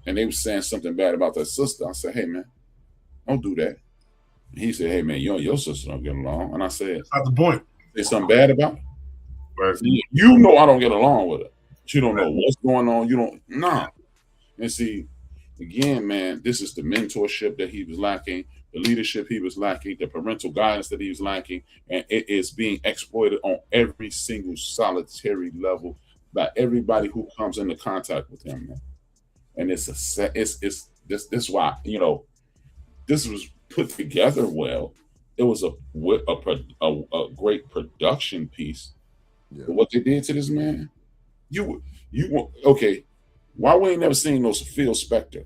and they were saying something bad about their sister. I said, hey, man, don't do that. And he said, hey, man, you and your sister don't get along. And I said, that's not the point. There's something bad about it? Right. You know I don't get along with her. But you don't know what's going on. You don't, nah. And see, again, man, this is the mentorship that he was lacking, the leadership he was lacking, the parental guidance that he was lacking, and it is being exploited on every single solitary level by everybody who comes into contact with him, man. And it's why, this was put together well. It was a great production piece. Yeah. But what they did to this man, okay. Why we ain't never seen no Phil Spector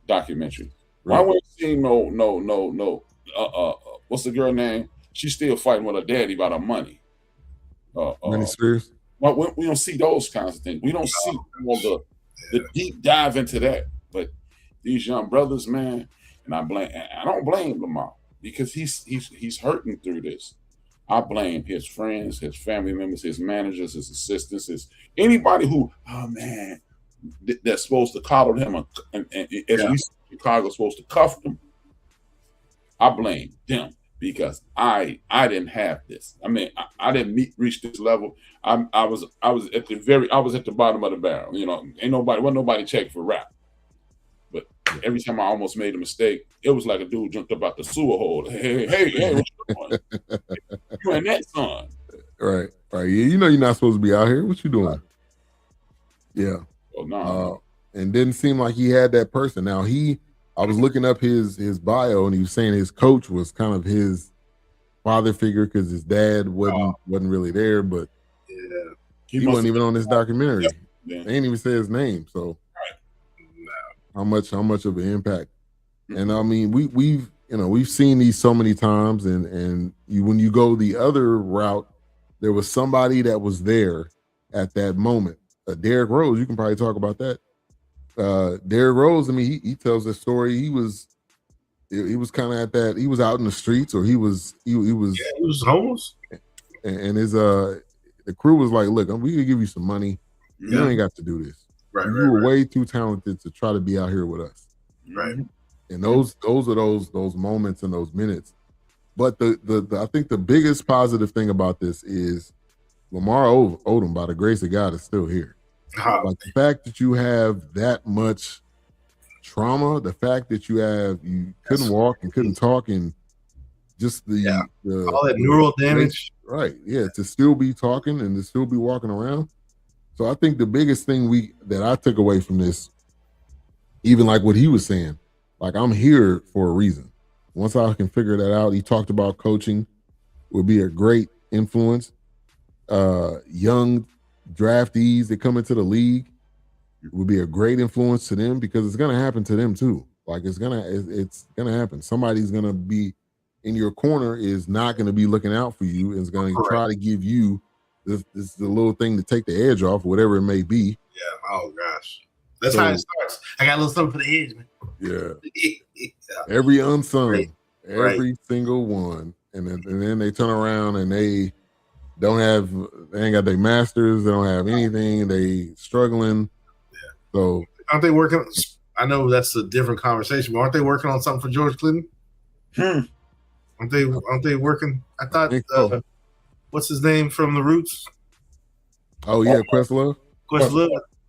documentary? Why we ain't seen no what's the girl name? She's still fighting with her daddy about her money. Britney Spears. Well, we don't see those kinds of things. We don't see all the deep dive into that. But these young brothers, man, and I don't blame Lamar because he's hurting through this. I blame his friends, his family members, his managers, his assistants, anybody who, that's supposed to coddle him, and as we see, Chicago's supposed to cuff them. I blame them because I didn't have this. I mean, I didn't reach this level. I was at the bottom of the barrel. Wasn't nobody checked for rap. But every time I almost made a mistake, it was like a dude jumped up out the sewer hole. Hey, what you doing? You and that son. Right. Yeah, you're not supposed to be out here. What you doing? Yeah. Oh, no. And didn't seem like he had that person. Now I was looking up his bio, and he was saying his coach was kind of his father figure because his dad wasn't really there, but he wasn't even on this documentary. Yeah. They didn't even say his name. So how much of an impact? And I mean, we've seen these so many times, and when you go the other route, there was somebody that was there at that moment. Derrick Rose, you can probably talk about that. Derrick Rose, I mean, he tells that story. He was kind of at that. He was out in the streets, or he was homeless. And his the crew was like, "Look, we gonna give you some money. You ain't got to do this. You were way too talented to try to be out here with us." Right. And those are those moments and those minutes. But the I think the biggest positive thing about this is Lamar Odom, by the grace of God, is still here. Like the fact that you have that much trauma, the fact that you couldn't walk and couldn't talk, and just the all that neural damage, right? Yeah, to still be talking and to still be walking around. So I think the biggest thing that I took away from this, even like what he was saying, like I'm here for a reason. Once I can figure that out, he talked about coaching would be a great influence. Young draftees that come into the league would be a great influence to them, because it's going to happen to them too. Like it's gonna happen. Somebody's going to be in your corner, is not going to be looking out for you, and is going to try to give you this the little thing to take the edge off, whatever it may be. Yeah. Oh gosh, that's how it starts. I got a little something for the edge, man. Yeah. Every unsung, every single one, and then they turn around and they ain't got their masters, they don't have anything, they struggling. Yeah. So aren't they working? I know that's a different conversation, but aren't they working on something for George Clinton? Aren't they working? I thought so. What's his name from the Roots? Oh yeah, Questlove.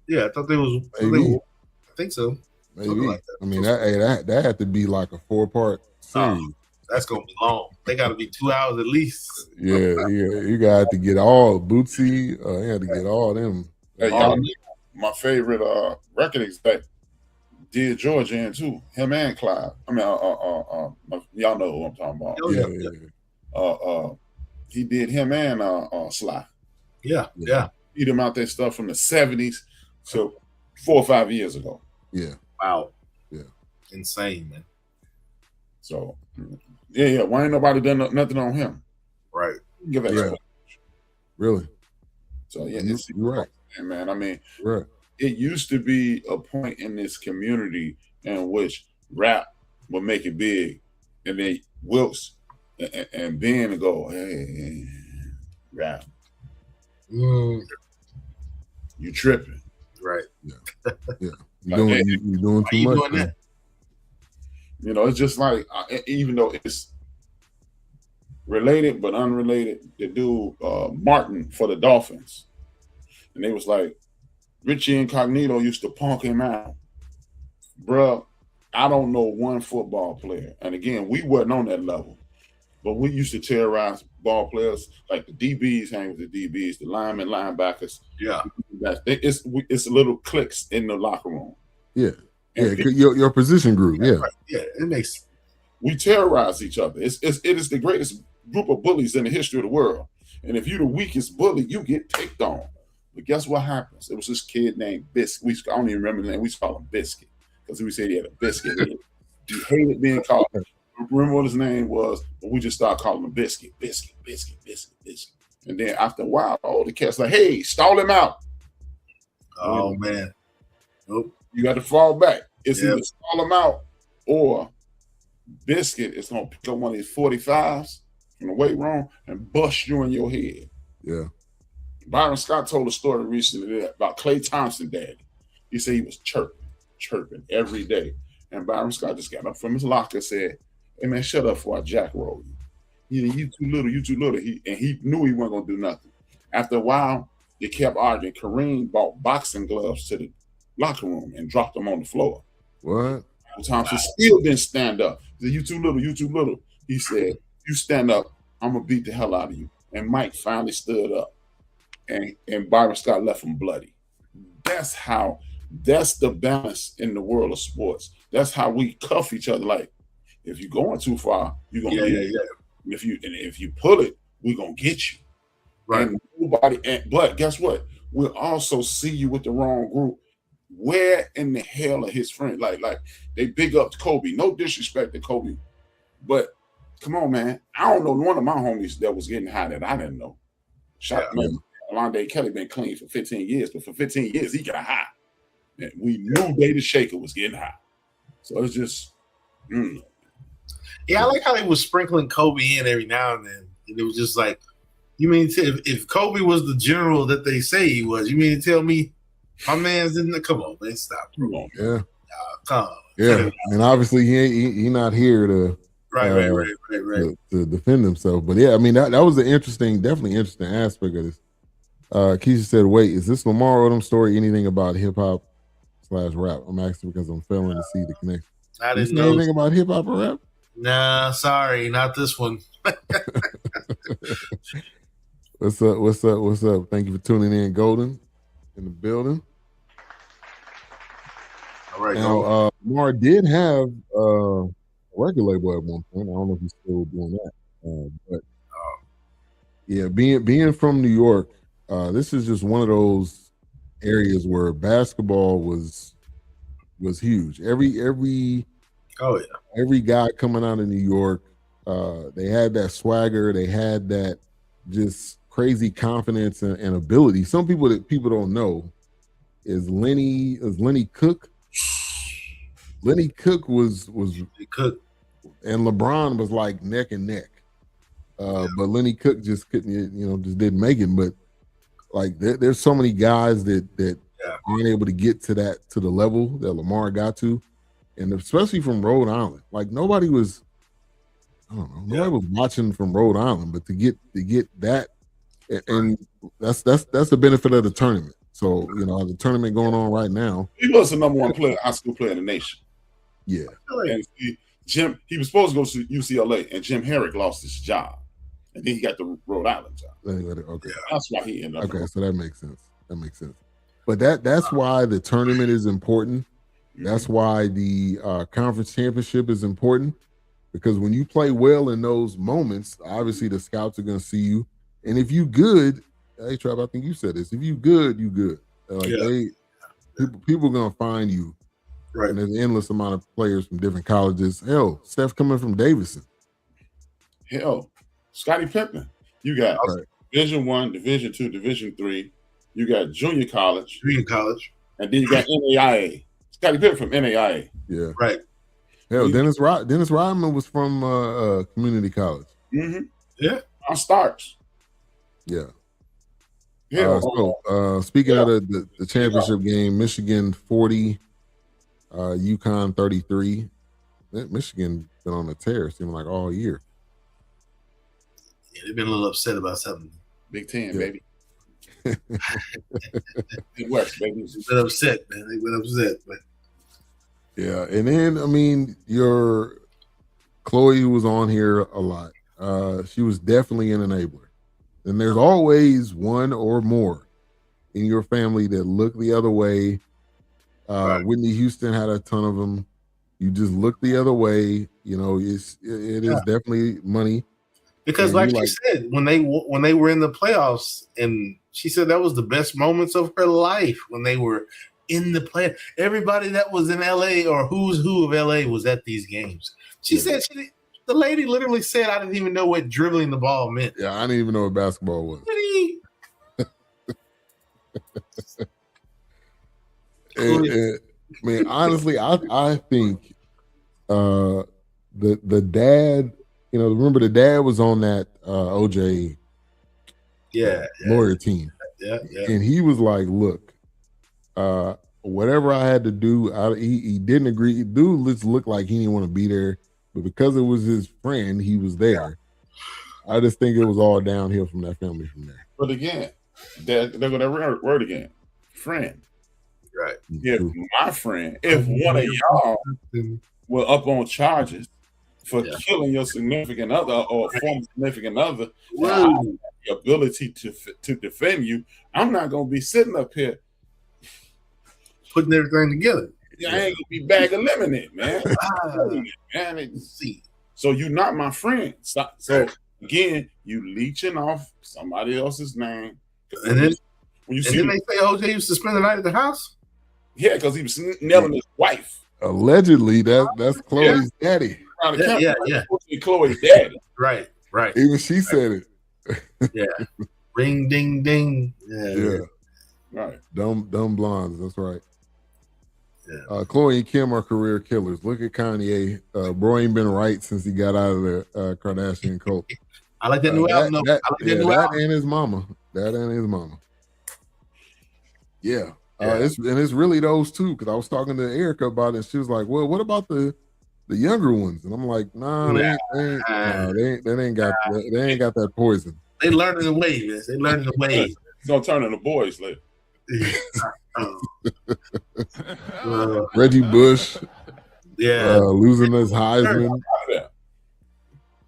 Yeah, I thought they was. I think so. Maybe. Like that. I mean, that had to be like a 4-part series. That's gonna be long. They got to be 2 hours at least. Yeah. You got to get all Bootsy. You had to get all them. Hey, y'all, my favorite record exec did Georgia in too. Him and Clive. I mean, y'all know who I'm talking about. Yeah. He did him and Sly. Yeah. Beat him out that stuff from the 70s. So 4 or 5 years ago. Yeah. Wow. Yeah. Insane, man. So yeah. Why ain't nobody done nothing on him? Right. Give that really. So yeah, you're right, man. I mean, right. It used to be a point in this community in which rap would make it big, and then Wilks and Ben go, hey, rap. You tripping. Right. Yeah. You're doing too much. Doing you know, it's just like, even though it's related but unrelated, the dude Martin for the Dolphins. And they was like, Richie Incognito used to punk him out. Bruh, I don't know one football player. And again, we wasn't on that level. But we used to terrorize ball players, like the DBs hang with the DBs, the linemen, linebackers. Yeah. It's little cliques in the locker room. Yeah. Yeah, your position group. Yeah. Right. Yeah, it makes. We terrorize each other. It is the greatest group of bullies in the history of the world. And if you're the weakest bully, you get picked on. But guess what happens? It was this kid named Biscuit. I don't even remember the name. We used to call him Biscuit because we said he had a biscuit. He hated being called. Remember what his name was? But we just started calling him Biscuit. And then after a while, all the cats like, hey, stall him out. Oh, man. Nope. You got to fall back. It's either stall him out or Biscuit is going to pick up one of these 45s from the weight room and bust you in your head. Yeah. Byron Scott told a story recently about Klay Thompson daddy. He said he was chirping every day. And Byron Scott just got up from his locker and said, hey, man, shut up before I jack roll you. You too little. He knew he wasn't going to do nothing. After a while, they kept arguing. Kareem bought boxing gloves to the locker room and dropped them on the floor. What? Thompson still didn't stand up. He said, you too little. He said, you stand up, I'm going to beat the hell out of you. And Mike finally stood up. And Byron Scott left him bloody. That's the balance in the world of sports. That's how we cuff each other. Like, if you're going too far, you're gonna if you pull it, we're gonna get you. Right. But guess what? We'll also see you with the wrong group. Where in the hell are his friends? Like they big up Kobe. No disrespect to Kobe, but come on, man. I don't know one of my homies that was getting high that I didn't know. Alonde Kelly been clean for 15 years, but for 15 years he got high. And we knew Data Shaker was getting hot. So it's just, Yeah, I like how they was sprinkling Kobe in every now and then. And it was just like, you mean if Kobe was the general that they say he was, you mean to tell me my man's in the, come on, man, stop. come on. Yeah. Come on. Yeah. And obviously he not here to Right. to defend himself. But yeah, I mean that was definitely interesting aspect of this. Keisha said, "Wait, is this Lamar Odom story anything about hip hop / rap?" I'm asking because I'm failing to see the connection. I You didn't know know anything about hip hop or rap? Nah, sorry, not this one. What's up? Thank you for tuning in, Golden, in the building. All right, now, Lamar did have a record label at one point. I don't know if he's still doing that, but yeah, being from New York, this is just one of those areas where basketball was huge. Every guy coming out of New York, they had that swagger, they had that just crazy confidence and ability. Some people that people don't know is Lenny Cook. Lenny Cook was Cook, and LeBron was like neck and neck. But Lenny Cook just couldn't, just didn't make it. But like there's so many guys that aren't able to get to the level that Lamar got to, and especially from Rhode Island. Like nobody was was watching from Rhode Island, but to get that, and that's the benefit of the tournament. So the tournament going on right now. He was the number one high school player in the nation. Yeah, and he was supposed to go to UCLA, and Jim Herrick lost his job, and then he got the Rhode Island job. Okay, that's why he ended up. Okay, so that makes sense. But that's why the tournament is important. That's why the conference championship is important, because when you play well in those moments, obviously the scouts are going to see you, and if you good, HRap, I think you said this. If you good, you good. Like people are going to find you. Right. And there's an endless amount of players from different colleges. Hell, Steph coming from Davidson. Hell, Scottie Pippen. You got Division I, Division II, Division III. You got junior college. And then you got NAIA. Scottie Pippen from NAIA. Yeah. Right. Hell, Dennis Rodman was from community college. Mm-hmm. Yeah. On Starks. Yeah. Speaking of the championship game, Michigan 40, UConn 33. Michigan been on a tear, seeming like all year. Yeah, they've been a little upset about something. Big Ten, baby. West, baby. They've been upset, man. They've been upset, but yeah. And then your Khloé was on here a lot. She was definitely an enabler. And there's always one or more in your family that look the other way. Whitney Houston had a ton of them. You just look the other way. It is definitely money. Because, like she said, when they were in the playoffs, and she said that was the best moments of her life when they were in the play. Everybody that was in LA or who's who of LA was at these games. She said the lady literally said, "I didn't even know what dribbling the ball meant." Yeah, I didn't even know what basketball was. Honestly, I think the dad, remember the dad was on that OJ lawyer team. Yeah. And he was like, look, whatever I had to do, he didn't agree. Dude looked like he didn't want to be there, but because it was his friend, he was there. I just think it was all downhill from that family from there. But again, they're going to word again. Friend. Right. If my friend, if one of y'all were up on charges for killing your significant other or former significant other, the ability to defend you, I'm not going to be sitting up here putting everything together. I ain't going to be bag of lemonade, man. So you're not my friend. So again, you leeching off somebody else's name. And then they say OJ used to spend the night at the house? Yeah, because he was nailing his wife. Allegedly, that's Chloe's daddy. Yeah. Chloe's daddy. Right. Even she said it. Yeah. Ring, ding, ding. Yeah. Right. Dumb blondes. That's right. Khloé and Kim are career killers. Look at Kanye. Bro ain't been right since he got out of the Kardashian cult. I like that new album. I like that new album. And his mama. That and his mama. Yeah. It's really those two, because I was talking to Erica about it, and she was like, well, what about the younger ones? And I'm like, nah, they ain't got that poison. They learning the way, man. They learning the way. It's gonna turn into boys later. Reggie Bush, losing his Heisman.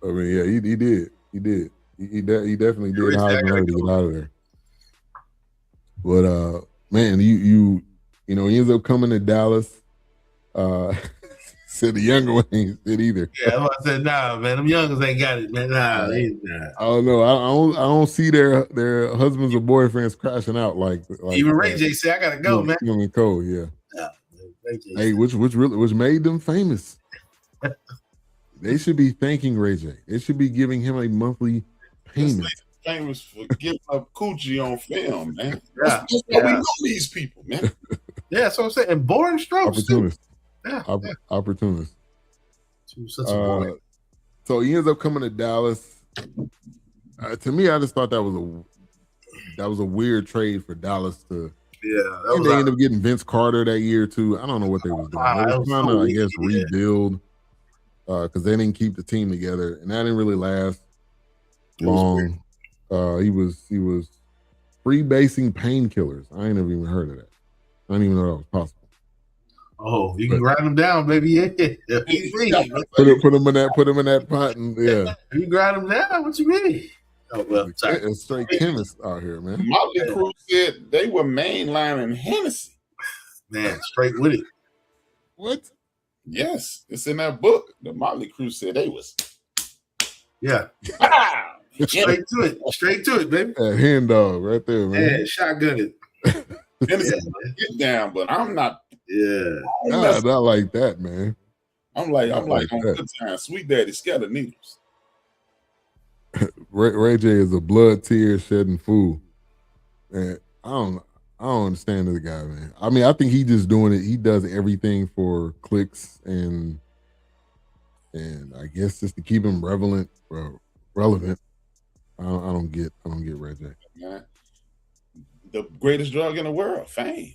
I mean, yeah, he did. He definitely did Heisman to get out of there. But man, you know, he ends up coming to Dallas. Said the younger one ain't fit either. Yeah, I said, nah, man, them youngers ain't got it, man. Nah, I don't know. I don't see their husbands or boyfriends crashing out like even Ray J said, I gotta go, man. Kim and Cole, yeah. Hey, which made them famous. They should be thanking Ray J. They should be giving him a monthly payment. Famous for giving up coochie on film, man. That's we know these people, man. Yeah, so I'm saying, and boring strokes. Opportunist. Yeah. Opportunist. So he ends up coming to Dallas. To me, I just thought that was a weird trade for Dallas to. Yeah, they ended up getting Vince Carter that year too. I don't know what they was doing. They were trying to, I guess, rebuild because they didn't keep the team together, and that didn't really last long. He was freebasing painkillers. I ain't never even heard of that. I didn't even know that was possible. Oh, you can grind them down, baby. Yeah. Put him in that pot, and You grind them down. What you mean? Oh well, it's straight chemists out here, man. Motley Crue said they were mainlining Hennessy. Man, straight with it. What? Yes, it's in that book. The Motley Crue said they was. Yeah. Straight to it, baby. That hand dog right there, man. Yeah, shotgun it. Hennessy, get down, but I'm not. Yeah, not like that, man. I'm like on good time. Sweet Daddy scared of needles. Ray J is a blood tear shedding fool, and I don't understand this guy, man. I mean, I think he just doing it. He does everything for clicks and I guess just to keep him relevant. I don't get Ray J. Man, the greatest drug in the world, fame.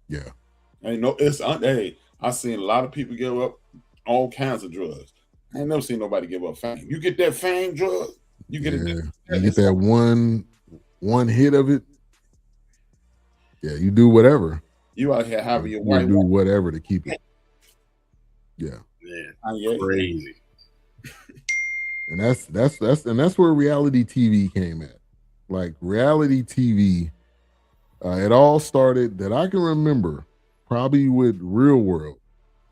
Yeah. I know I seen a lot of people give up all kinds of drugs. I ain't never seen nobody give up fame. You get that fame drug, you get you get that one hit of it. Yeah, you do whatever. You out here having your wife do whatever to keep it. Yeah, man, crazy. And that's where reality TV came at. Like reality TV, it all started that I can remember. Probably with Real World.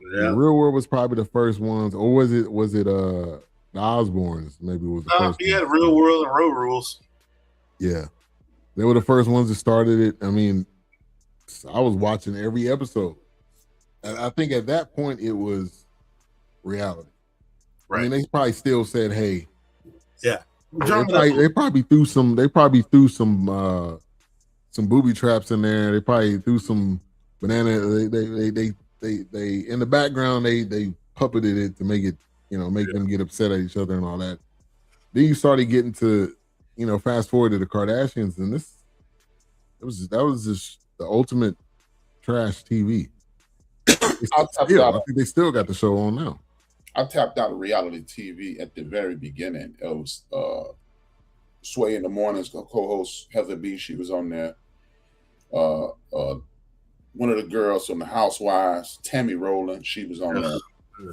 Yeah. Real World was probably the first ones, or was it the Osbournes? Maybe it was the first. He had Real World and Road Rules. Yeah, they were the first ones that started it. I mean, I was watching every episode, and I think at that point it was reality. Right. I mean, they probably still said, "Hey." Yeah. They probably threw some booby traps in there. They probably threw some banana. They in the background they puppeted it to make it, make them get upset at each other and all that. Then you started getting to, fast forward to the Kardashians, and that was just the ultimate trash TV. I think they still got the show on now. I tapped out of reality TV at the very beginning. It was Sway in the Mornings co-host Heather B. She was on there. One of the girls from the Housewives, Tammy Rowland, she was on there.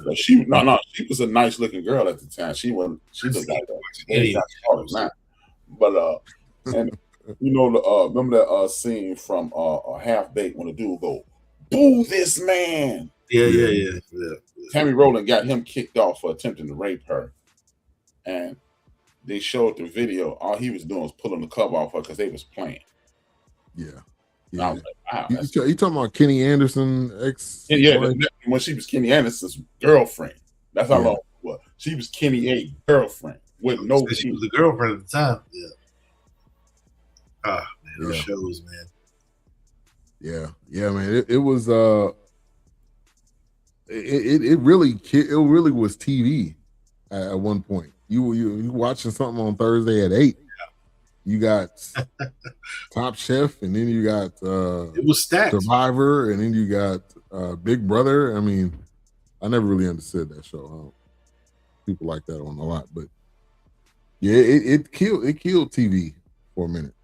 But she was a nice looking girl at the time. She looked like that. But and remember that scene from Half Baked when the dude go, "Boo this man." Yeah. Tammy Rowland got him kicked off for attempting to rape her, and they showed the video. All he was doing was pulling the cover off her because they was playing. Yeah. I was like, wow, you talking about Kenny Anderson ex? Yeah, when she was Kenny Anderson's girlfriend. That's how long it was. She was Kenny A girlfriend with no. She was the girlfriend at the time. Yeah. Man, those shows, man. Yeah, man. It was it really was TV at one point. You watching something on Thursday at 8. You got Top Chef, and then you got it was stacked. Survivor, and then you got Big Brother. I mean, I never really understood that show. People like that one a lot, but yeah, it killed TV for a minute.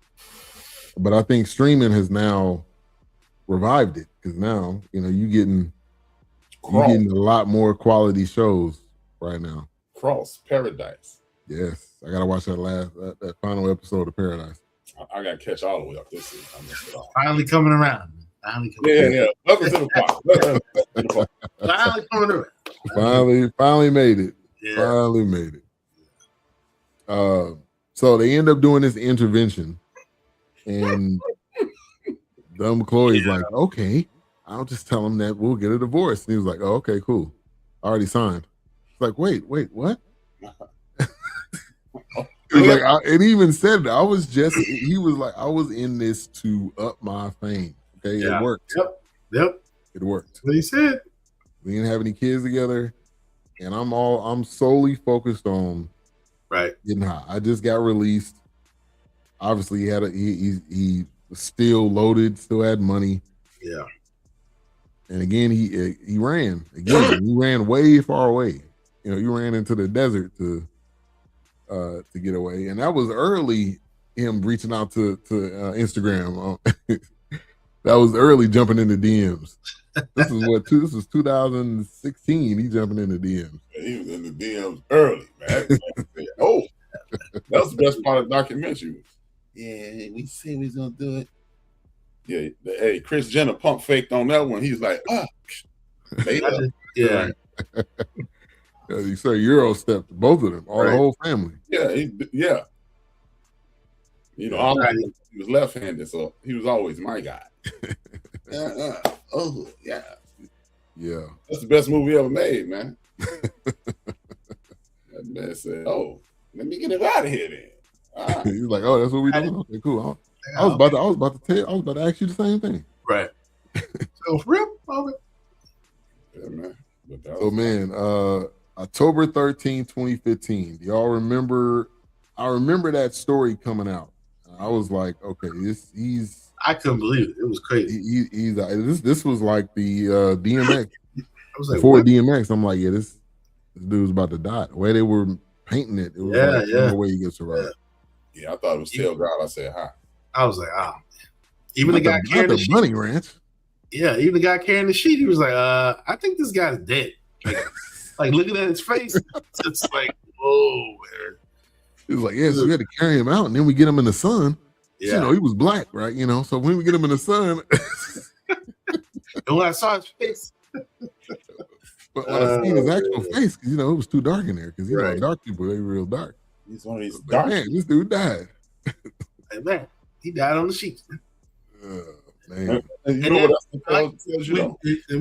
But I think streaming has now revived it, because now you're getting a lot more quality shows right now. Cross Paradise. Yes, I gotta watch that final episode of Paradise. I gotta catch all the way up this season. Finally coming around. Yeah. Welcome to the park. Finally coming around. Finally made it. Yeah. Finally made it. So they end up doing this intervention, and dumb Khloé's like, okay, I'll just tell him that we'll get a divorce. And he was like, oh, okay, cool. I already signed. It's like, wait, what? It was like, and he even said that he was like, I was in this to up my fame. Okay, yeah. It worked. Yep. It worked. What he said. We didn't have any kids together, and I'm solely focused on getting high. I just got released. Obviously, he was still loaded, still had money. Yeah. And again, he ran. Again, he ran way far away. He ran into the desert to get away, and that was early. Him reaching out to Instagram. That was early jumping into DMs. This is 2016. He jumping into DMs. He was in the DMs early, man. Oh, that was the best part of the documentary. Yeah, we said we was gonna do it. Yeah, hey, Kris Jenner pump faked on that one. He was like, yeah. You say Euro stepped both of them, the whole family. Yeah, yeah. He was left-handed, so he was always my guy. Oh, yeah. Yeah. That's the best movie ever made, man. That man said, oh, let me get it out of here then. He's like, oh, that's what we doing? Okay, cool. I was about to ask you the same thing. Right. So rip over. Yeah, man. So man, October 13, 2015. Do y'all remember? I remember that story coming out. I was like, okay, I couldn't believe it. It was crazy. This was like the DMX. I was like, before DMX, I'm like, yeah, this dude's about to die. The way they were painting it, it was no way he gets survived. Yeah, I thought it was Tail God. I said hi. I was like, even the guy carrying the sheet. Bunny Ranch. Yeah, even the guy carrying the sheet, he was like, I think this guy's dead. Like looking at his face, it's like, whoa, man. He was like, yeah, so we had to carry him out, and then we get him in the sun. Yeah. So, he was black, right? So when we get him in the sun. And when I saw his face. But when I seen his actual face, because, it was too dark in there. Because, dark people, they real dark. He's one of these dark. Man, this dude died. Hey, man, he died on the sheets. Man. And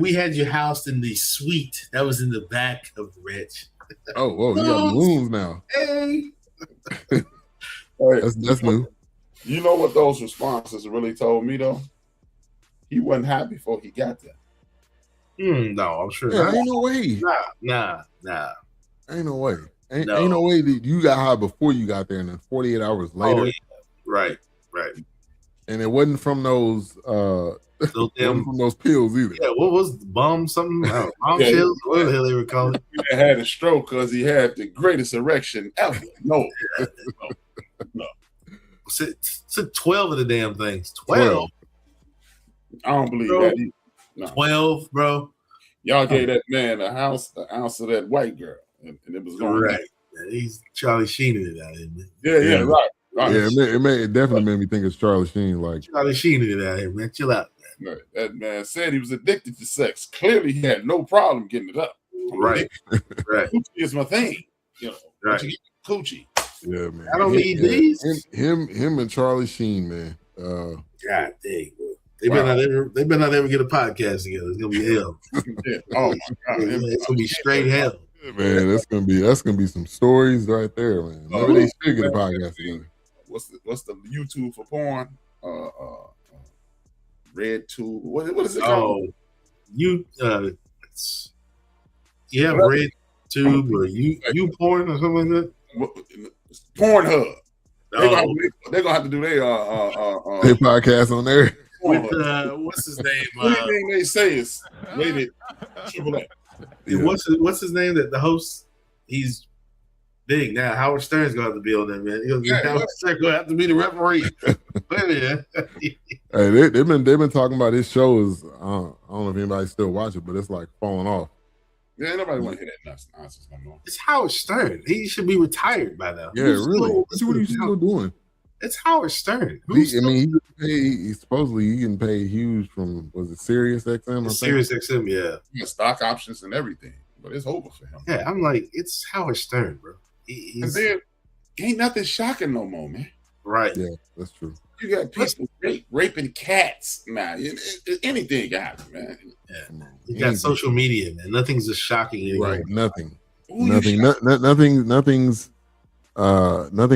we had you housed in the suite that was in the back of the ranch. Oh, you got rooms now. Hey. That's new. You know what those responses really told me though? He wasn't high before he got there. No, I'm sure. Yeah, ain't no way. Nah. Ain't no way. Ain't no way that you got high before you got there, and then 48 hours later. Oh, yeah. Right. And it wasn't from those from those pills either. Yeah, what was bomb something? Bomb pills? What the hell they were calling it? He had a stroke because he had the greatest erection ever. No. Said 12 of the damn things. 12. I don't believe that either. No. 12, bro. Y'all gave that man an ounce of that white girl, and it was going right. He's Charlie Sheening it out here, man. Yeah, right. Yeah, it definitely made me think it's Charlie Sheen. Like Charlie Sheening it out here, man. Chill out, man. Right. That man said he was addicted to sex. Clearly, he had no problem getting it up. Right. Coochie is my thing. Right. Coochie. Yeah, man. I don't need these. Him and Charlie Sheen, man. God dang, bro. They better not ever get a podcast together. It's gonna be hell. Oh my God. It's gonna be straight hell. Yeah, man, that's gonna be some stories right there, man. Maybe they should get a podcast together. What's the YouTube for porn? Red Tube. What is it called? You have Red Tube or you porn or something like that? Pornhub. They're gonna have to do their podcast on there. With what's his name? Anything they say is rated AAA. Yeah. What's his name? That the host? He's big now. Howard Stern's gonna have to be on that, man. Howard Stern's gonna have to be the referee. Hey, they've been talking about this show is I don't know if anybody still watch it, but it's like falling off. Yeah, nobody want to hear that nonsense no more. It's Howard Stern. He should be retired by now. Yeah, really. What are you still doing? It's Howard Stern. He supposedly getting paid huge from, was it Sirius XM? Sirius XM, yeah. He has stock options and everything, but it's over for him. Yeah, I'm like, it's Howard Stern, bro. And then ain't nothing shocking no more, man. Right. Yeah, that's true. You got people raping cats now. Anything can happen, man. Yeah. You got social media, man. Nothing's as shocking anymore. Right. Nothing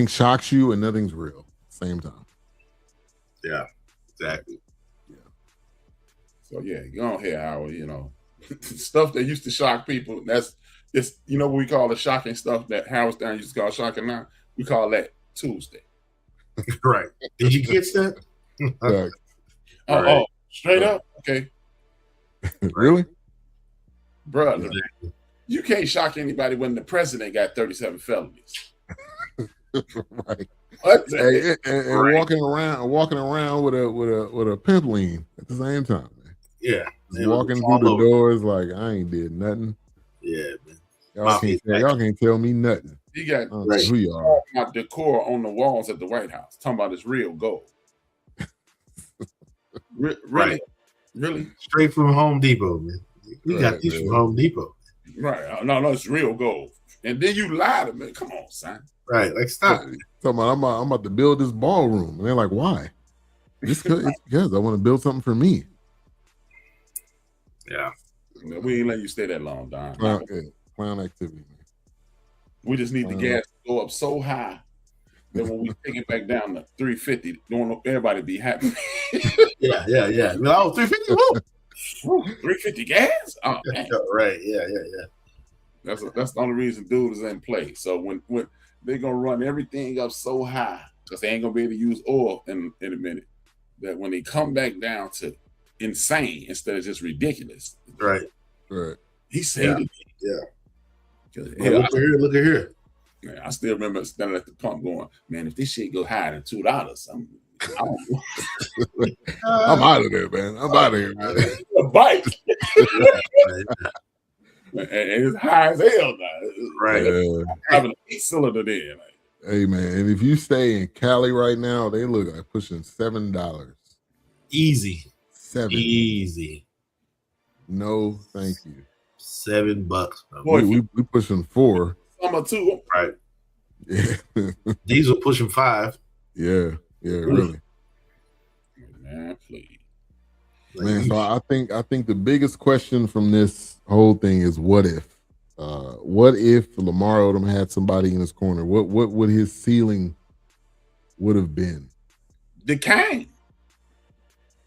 shocks you and nothing's real. Same time. Yeah, exactly. Yeah. So yeah, you don't hear how stuff that used to shock people. That's just what we call the shocking stuff that Howard Stern used to call shocking. Now we call that Tuesday. Right? Did you get that? Right. Straight up, okay. Really, brother? You can't shock anybody when the president got 37 felonies. Right. And walking around with a pimp lean at the same time, man. Yeah. Walking through the doors like I ain't did nothing. Yeah, man. Y'all can't tell me nothing. You got who you are. My decor on the walls at the White House. Talking about it's real gold. Really? Straight from Home Depot, man. We got these from Home Depot. Right. No, it's real gold. And then you lie to me. Come on, son. Right. Like, stop. Talking about I'm about to build this ballroom. And they're like, why? It's because I want to build something for me. Yeah. We ain't let you stay that long, Don. Clown activity, man. We just need the gas to go up so high that when we take it back down to 350, don't want everybody to be happy. Yeah. Oh, 350? Woo. 350 gas? Oh, man. Right. Yeah. That's the only reason dude is in play. So when they're gonna run everything up so high, because they ain't gonna be able to use oil in a minute, that when they come back down to insane instead of just ridiculous. Right. He said, yeah. Look at here. Man, I still remember standing at the pump going, man, if this shit go higher than $2, I'm out of there, man. I'm out of here, man. A bike. And it's high as hell now. Right. Having an 8-cylinder there. Hey, man, and if you stay in Cali right now, they look like pushing $7. Easy. $7. Easy. No, thank you. $7. Boy, we pushing $4. Summer too. Right. Yeah. Diesel pushing $5. Yeah, really. Man, please. Man, so I think the biggest question from this whole thing is what if? What if Lamar Odom had somebody in his corner? What would his ceiling would have been? Decaying.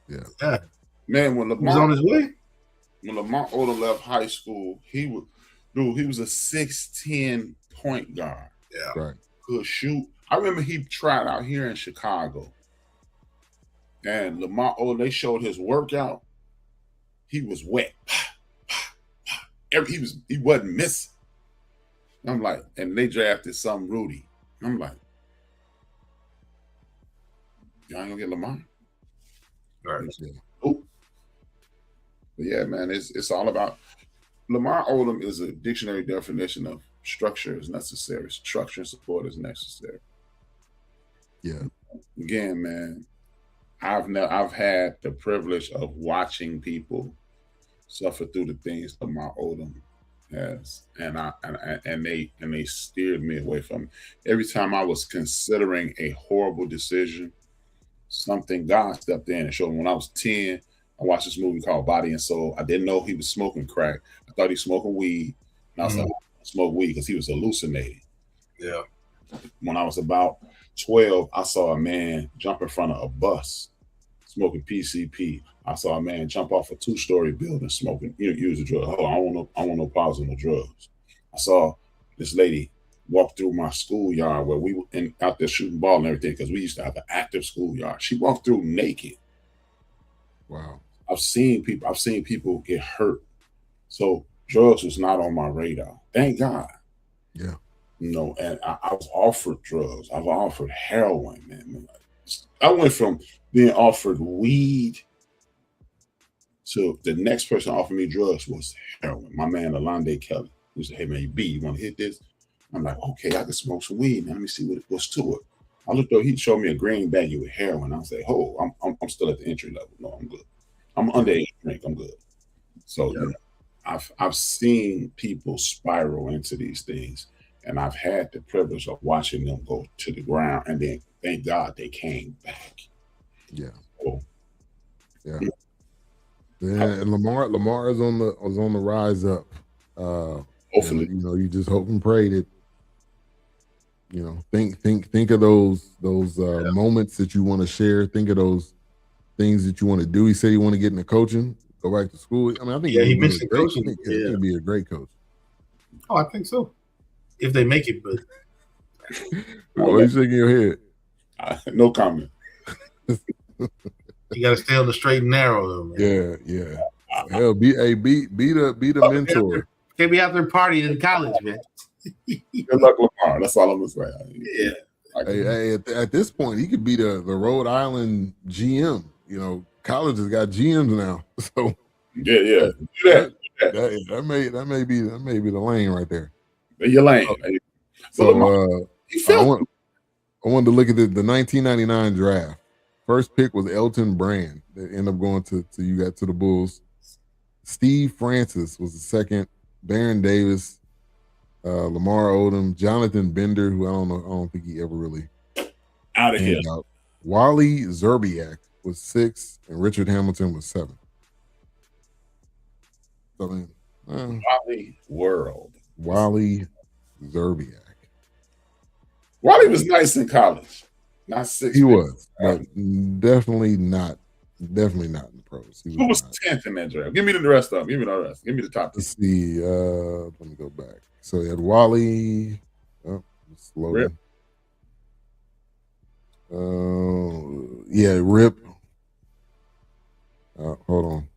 Yeah. Man, when Lamar was on his way. When Lamar Odom left high school, he was a 6'10" point guard. Yeah. Right. Could shoot. I remember he tried out here in Chicago. And Lamar Odom, they showed his workout. He was wet. He wasn't missing. I'm like, and they drafted some Rudy. I'm like, y'all ain't gonna get Lamar. Right. Oh. But yeah, man, it's all about Lamar Odom is a dictionary definition of structure is necessary. Structure and support is necessary. Yeah. Again, man, I've had the privilege of watching people suffer through the things Lamar Odom has, and they steered me away from it. Every time I was considering a horrible decision, something God stepped in and showed me. When I was 10, I watched this movie called Body and Soul. I didn't know he was smoking crack. I thought he was smoking weed. And I was like, I smoke weed because he was hallucinating. Yeah. When I was about 12, I saw a man jump in front of a bus smoking PCP. I saw a man jump off a 2-story building smoking, use a drug. Oh, I want no pause on the drugs. I saw this lady walk through my schoolyard where we were out there shooting ball and everything because we used to have an active schoolyard. She walked through naked. Wow. I've seen people get hurt. So drugs was not on my radar. Thank God. Yeah. And I was offered drugs. I was offered heroin, man. I went from being offered weed to the next person offered me drugs was heroin. My man, Alonde Kelly. He said, hey, man, B, you want to hit this? I'm like, okay, I can smoke some weed. Now let me see what's to it. I looked over, he showed me a green baggie with heroin. I said, oh, I'm still at the entry level. No, I'm good. I'm underage drink. I'm good. So I've seen people spiral into these things, and I've had the privilege of watching them go to the ground, and then thank God they came back. Yeah. So, yeah. And Lamar is on the rise up. Hopefully, and, you just hope and pray that think of those moments that you want to share. Think of those things that you want to do. He said he want to get into coaching, go back to school. I mean, I think he mentioned coaching. I think he'd be a great coach. Oh, I think so. If they make it, but what are you shaking your head? No comment. You got to stay on the straight and narrow, though, man. Yeah. Hell, be the mentor. Can't be out there partying in college, man. Good luck, Lamar. That's all I'm gonna say. Yeah. Hey, at this point, he could be the Rhode Island GM. Colleges got GMs now, so yeah. That may be the lane right there. Your lane. So I wanted to look at the 1999 draft. First pick was Elton Brand. That ended up going to the Bulls. Steve Francis was the second. Baron Davis, Lamar Odom, Jonathan Bender, who I don't think he ever really out of here. Wally Zerbiak was 6, and Richard Hamilton was 7. So, Wally Zerbiak. Wally was nice in college. Not 6. He was, but definitely not in the pros. Who was 10th in that draft? Give me the rest of them. Give me the rest. Give me the top 10. Let's see. Let me go back. So you had Wally. Oh, slow. Rip. Hold on.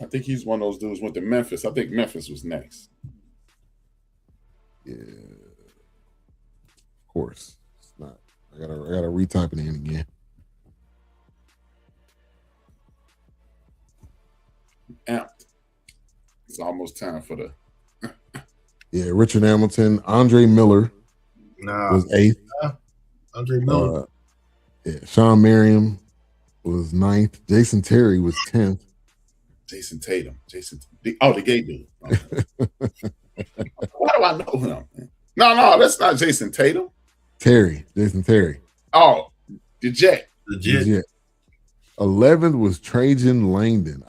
I think he's one of those dudes went to Memphis. I think Memphis was next. Yeah. Of course. It's not. I gotta retype it in again. Amped. It's almost time for the. Yeah, Richard Hamilton, Andre Miller was 8th. Andre Miller. Sean Merriam was 9th. Jason Terry was 10th. Jason Tatum. The gay dude. Why do I know him? No, that's not Jason Tatum. Jason Terry. Oh, the Jet. 11th was Trajan Langdon.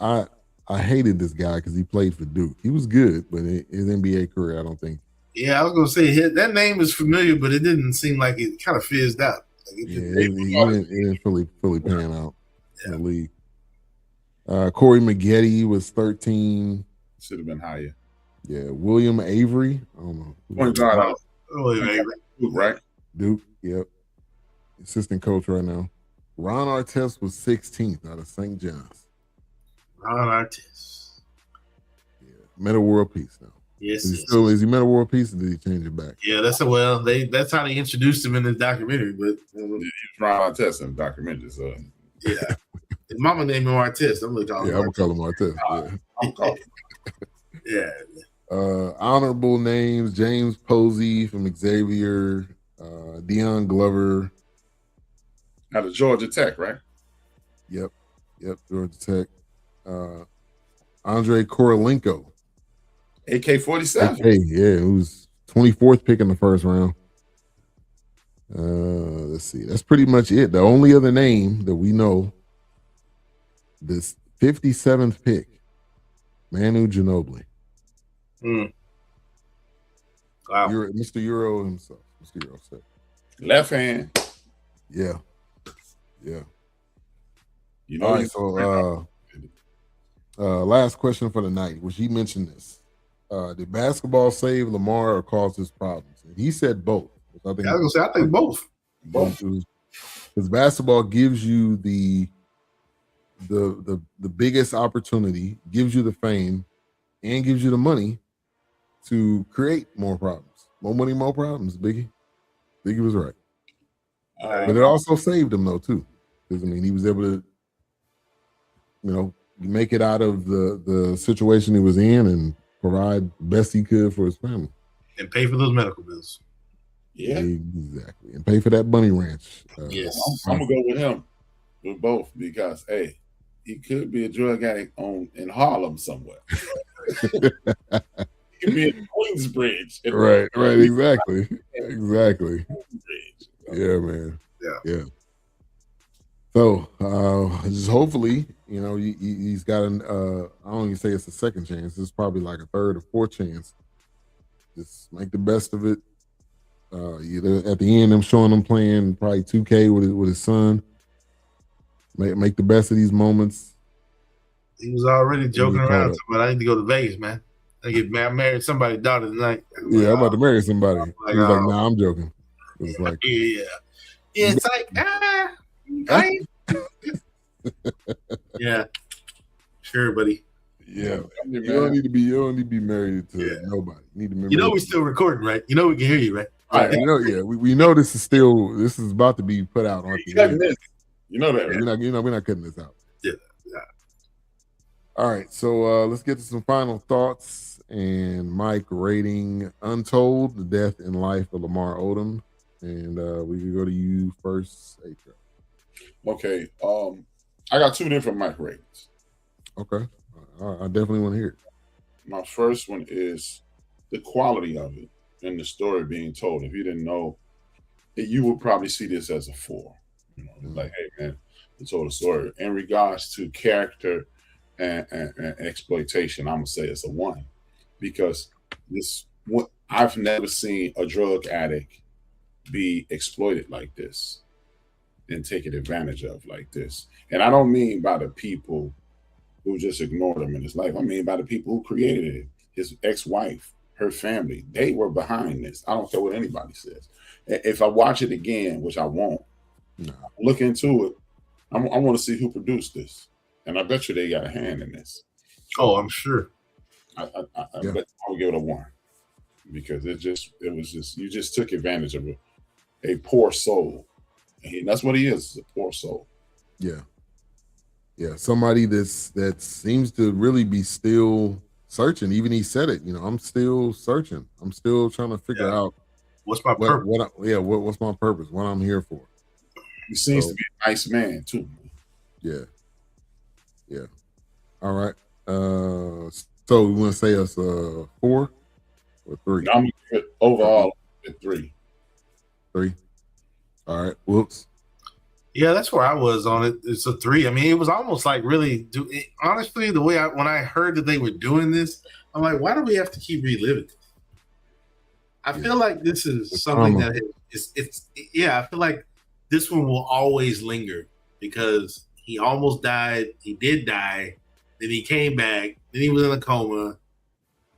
I hated this guy because he played for Duke. He was good, but his NBA career, I don't think. Yeah, I was going to say that name is familiar, but it didn't seem like it kind of fizzed out. It didn't fully pan out in the league. Corey Maggette was 13. Should have been higher. Yeah, William Avery. I don't know. William Avery. Duke, right? Duke, yep. Assistant coach right now. Ron Artest was 16th out of St. John's. Ron Artest. Yeah, Meta World Peace now. Yes. Is he Meta World Peace, or did he change it back? Yeah, that's how they introduced him in the documentary. But he's Ron Artest in the documentary. So yeah, his mama named him Artest. I'm gonna call him. Yeah, I'm gonna call him Artest. I'm calling. Yeah. Honorable names: James Posey from Xavier, Deion Glover. Out of Georgia Tech, right? Yep, Georgia Tech. Andre Korolenko. AK-47. Yeah, it was 24th pick in the first round. Let's see. That's pretty much it. The only other name that we know, this 57th pick, Manu Ginobili. Wow. Mr. Euro himself. Mr. Euro said. Left hand. Yeah. Yeah. You know, All right, so last question for the night, which he mentioned this. Did basketball save Lamar or cause his problems? And he said both. I was gonna say I think both. Because basketball gives you the biggest opportunity, gives you the fame, and gives you the money to create more problems. More money, more problems, Biggie. Biggie was right. But it also saved him though too. Because I mean he was able to, make it out of the situation he was in and provide the best he could for his family. And pay for those medical bills. Yeah. Exactly. And pay for that bunny ranch. Yes. I'm gonna go with him with both because he could be a drug addict in Harlem somewhere. He could be in Queensbridge. Right, exactly. Yeah, man. Yeah. So just hopefully, he's got I don't even say it's a second chance. It's probably like a third or fourth chance. Just make the best of it. Either at the end, I'm showing him playing probably 2K with his son. Make the best of these moments. He was already joking around, but I need to go to Vegas, man. I married somebody's daughter tonight. Yeah, I'm about to marry somebody. He was like, "Nah, I'm joking." It was like, yeah. It's like, yeah, sure, buddy. Yeah, you don't need to be married to nobody. You need to we're still recording, right? We can hear you, right? Right. We know this is about to be put out on TV. You know that, right? We're not cutting this out. Yeah. All right, so let's get to some final thoughts. And Mike rating Untold, the death and life of Lamar Odom. And we can go to you first, HRap. Okay. I got two different Mike ratings. Okay. I definitely want to hear it. My first one is the quality of it and the story being told. If you didn't know, you would probably see this as a 4. Like, hey, man, they told a story. In regards to character and exploitation, I'm going to say it's a 1. Because I've never seen a drug addict be exploited like this and taken advantage of like this. And I don't mean by the people who just ignored him in his life. I mean by the people who created it. His ex-wife, her family, they were behind this. I don't care what anybody says. If I watch it again, which I won't, look into it, I want to see who produced this. And I bet you they got a hand in this. Oh, I'm sure. I bet I would give it a 1 because it was just you just took advantage of a poor soul, and that's what he is, a poor soul. Yeah, somebody that seems to really be still searching. Even he said it. I'm still searching. I'm still trying to figure out what's my purpose. What's my purpose? What I'm here for. He seems to be a nice man too. Yeah. All right. So we want to say us 4 or 3? I'm overall at 3. 3. All right, Wilks. Yeah, that's where I was on it. It's a 3. I mean, it was almost like really. Honestly, the way when I heard that they were doing this, I'm like, why do we have to keep reliving it? I feel like this is something that I feel like this one will always linger because he almost died. He did die. Then he came back. Then he was in a coma.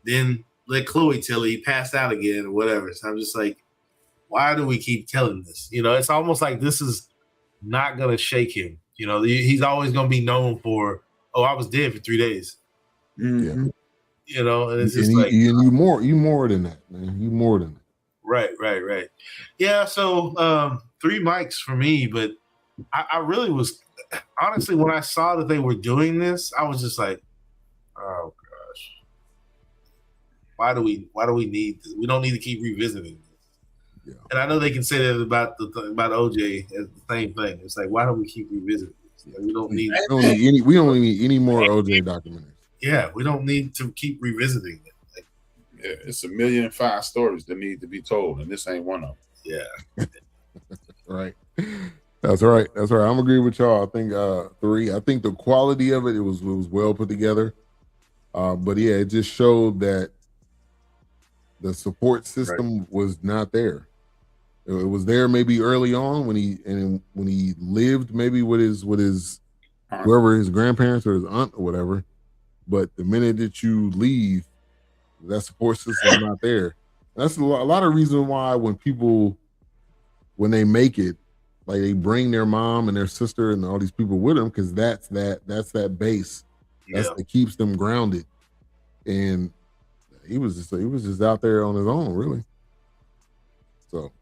Then let Khloé tell he passed out again or whatever. So I'm just like, why do we keep telling this? It's almost like this is not going to shake him. He's always going to be known for, I was dead for 3 days. Mm-hmm. And it's just you more than that, man. You more than that. Right. Yeah, so 3 mics for me, but I really was honestly when I saw that they were doing this, I was just like, oh gosh, why do we need this? We don't need to keep revisiting this. Yeah. And I know they can say that about OJ as the same thing. It's like, why don't we keep revisiting this? Like, we don't need any more OJ documentaries. Yeah, we don't need to keep revisiting it. Like, it's 1,000,005 stories that need to be told, and this ain't one of them. Yeah. Right. That's right. I'm agreeing with y'all. I think 3. I think the quality of it was well put together. But yeah, it just showed that the support system was not there. It was there maybe early on when he lived maybe with his whoever his grandparents or his aunt or whatever. But the minute that you leave, that support system is not there. That's a lot of reason why when they make it, like they bring their mom and their sister and all these people with them, because that's that base that keeps them grounded. And he was just out there on his own, really. So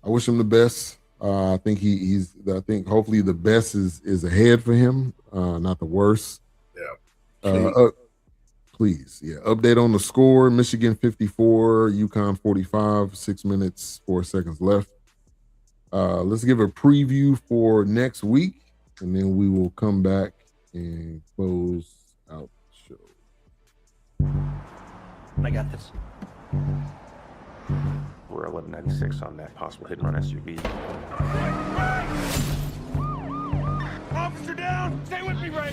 I wish him the best. I think I think hopefully the best is ahead for him, not the worst. Yeah. Please. Yeah. Update on the score: Michigan 54, UConn 45. 6 minutes 4 seconds left. Let's give a preview for next week, and then we will come back and close out the show. I got this. We're 1196 on that possible hit and run SUV. Officer down! Stay with me, Ray!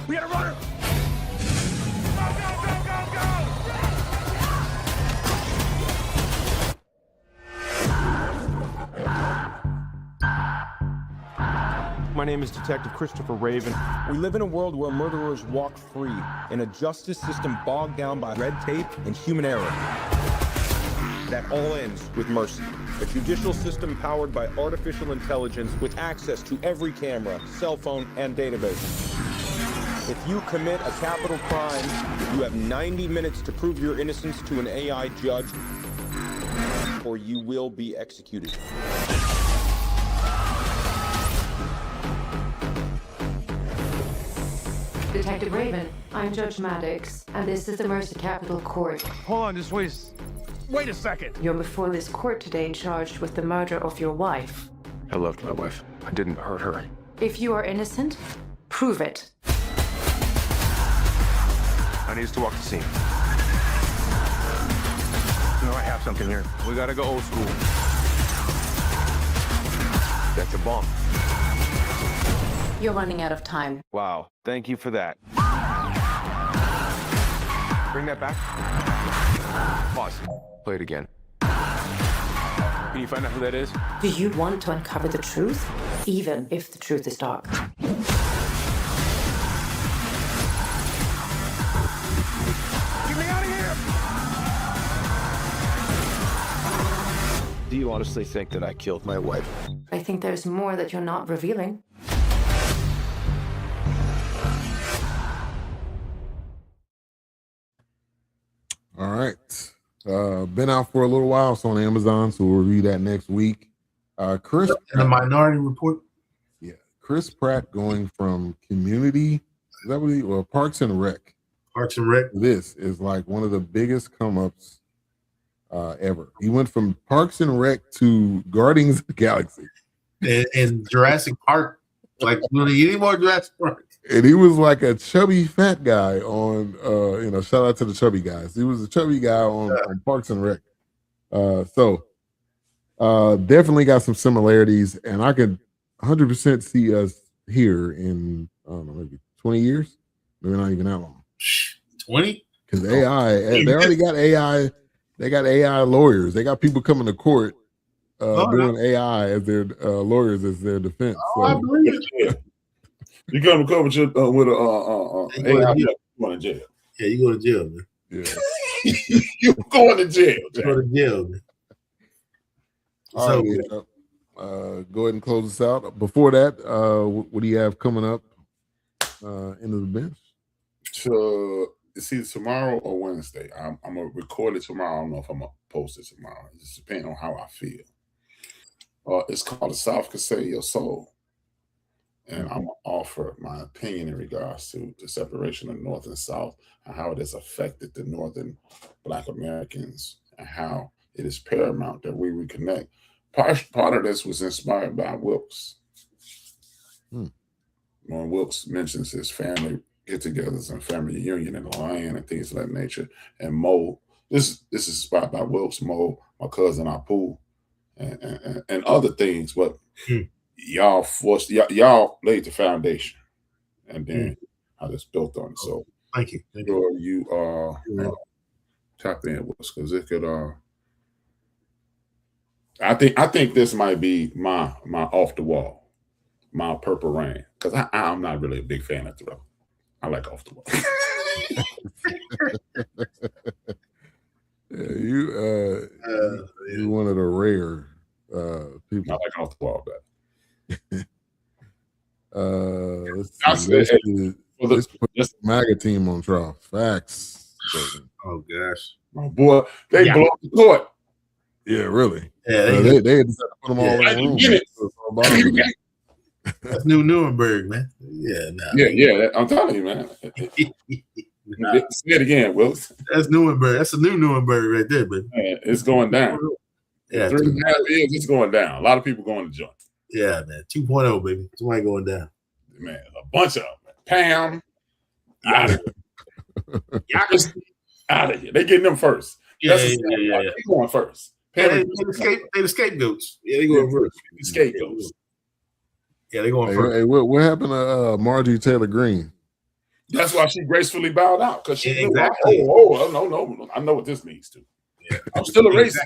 We got a runner! My name is Detective Christopher Raven. We live in a world where murderers walk free, in a justice system bogged down by red tape and human error. That all ends with mercy. A judicial system powered by artificial intelligence with access to every camera, cell phone, and database. If you commit a capital crime, you have 90 minutes to prove your innocence to an AI judge, or you will be executed. Detective Raven, I'm Judge Maddox, and this is the Mercer Capital Court. Hold on, just wait a second. You're before this court today charged with the murder of your wife. I loved my wife. I didn't hurt her. If you are innocent, prove it. I need us to walk the scene. No, I have something here. We gotta go old school. That's a bomb. You're running out of time. Wow, thank you for that. Bring that back. Pause. Play it again. Can you find out who that is? Do you want to uncover the truth, even if the truth is dark? Get me out of here! Do you honestly think that I killed my wife? I think there's more that you're not revealing. All right. Been out for a little while. It's on Amazon, so we'll review that next week. Chris and the Minority Report. Yeah, Chris Pratt going from Community. Is that what Parks and Rec? Parks and Rec. This is like one of the biggest come-ups ever. He went from Parks and Rec to Guardians of the Galaxy and Jurassic Park. Like, you need more Jurassic Park. And he was like a chubby fat guy on, shout out to the chubby guys. He was a chubby guy on Parks and Rec. So definitely got some similarities, and I could 100% see us here in, I don't know, maybe 20 years. Maybe not even that long. 20? Because AI, they already got AI. They got AI lawyers. They got people coming to court doing AI as their lawyers as their defense. Oh, I believe it. You come to court with AI, you going to jail. Yeah, you go to jail, man. Yeah. You going to jail. You go to jail, man. All right, go ahead and close us out. Before that, what do you have coming up into the bench? So it's either tomorrow or Wednesday. I'm gonna record it tomorrow. I don't know if I'm gonna post it tomorrow. It just depends on how I feel. It's called The South Can Save Your Soul. And I'm going to offer my opinion in regards to the separation of North and South and how it has affected the Northern Black Americans and how it is paramount that we reconnect. Part of this was inspired by Wilks. When Wilks mentions his family get-togethers and family reunion in the land and things of that nature. And Mo, this is inspired by Wilks, Mo, my cousin Apu, and other things, but y'all laid the foundation, and then I just built on it. So thank you. You tap in with us because it could I think this might be my off the wall, my Purple Rain, because I'm not really a big fan of Thrill. I like Off the Wall. Yeah, you one of the rare people. I like Off the Wall better. Let's see. Let's put this MAGA team on trial. Facts. Oh gosh, my boy, they blow up the court. Yeah, really. Yeah, they had to put them all in the room. That's New Nuremberg, man. Yeah, nah. Yeah. I'm telling you, man. Say it again, Wilks. That's Nuremberg. That's a new Nuremberg right there, but it's going down. Yeah, 3.5 years, it's going down. A lot of people going to join. Yeah, man. 2.0, baby. Somebody going down. Man, a bunch of them. Pam, out of here. Out of here. They getting them first. Yeah. They going first. They the scapegoats. Yeah, they going first. The scapegoats. Yeah, they going first. Hey, what happened to Marjorie Taylor Greene? That's why she gracefully bowed out, because she knew, exactly. No, I know what this means too. Yeah. I'm still a racist.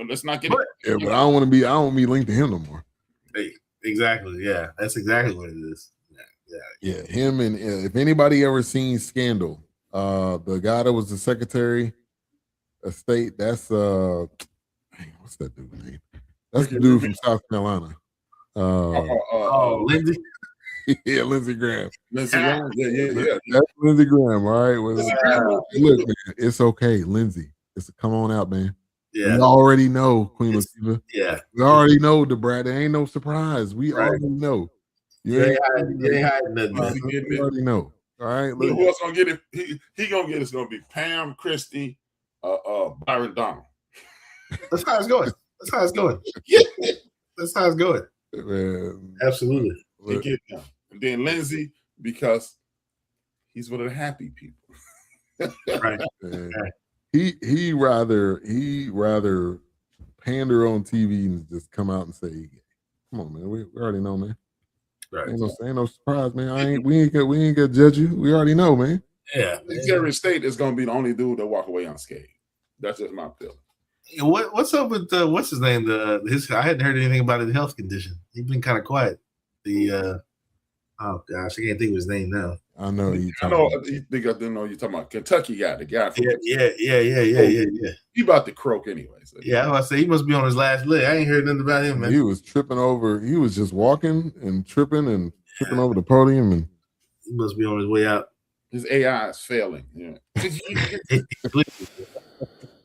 Let's not get it. Yeah, but I don't want to be linked to him no more. Hey, exactly. Yeah, that's exactly what it is. Yeah. Him and if anybody ever seen Scandal, the guy that was the Secretary of State, that's what's that dude's name? That's the dude from South Carolina. Lindsey. Yeah, Lindsey Graham. Lindsey Graham. Yeah. That's Lindsey Graham, all right? Look, man, it's okay, Lindsey. Come on out, man. Yeah. We already know, Queen Latifah. Yeah. We already know, DeBrat. There ain't no surprise. We already know. You ain't hiding nothing. We already know. All right. Who else gonna get it? He gonna get it's gonna be Pam, Christie, Byron Donald. That's how it's going. Yeah. That's how it's going. Man. Absolutely. They get him. And then Lindsey, because he's one of the happy people. Right. He rather pander on TV and just come out and say, "Come on, man, we already know, man. Right. Ain't no surprise, man. We ain't gonna judge you. We already know, man." Yeah. Secretary of State is gonna be the only dude that walk away unscathed. That's just my feeling. What's up with what's his name? I hadn't heard anything about his health condition. He's been kind of quiet. Oh gosh, I can't think of his name now. I know you. I think I didn't know you're talking about Kentucky guy, the guy. From Yeah. He about to croak anyway. So. Yeah, I say he must be on his last leg. I ain't heard nothing about him, man. He was tripping over. He was just walking and tripping over the podium, and he must be on his way out. His AI is failing. Yeah,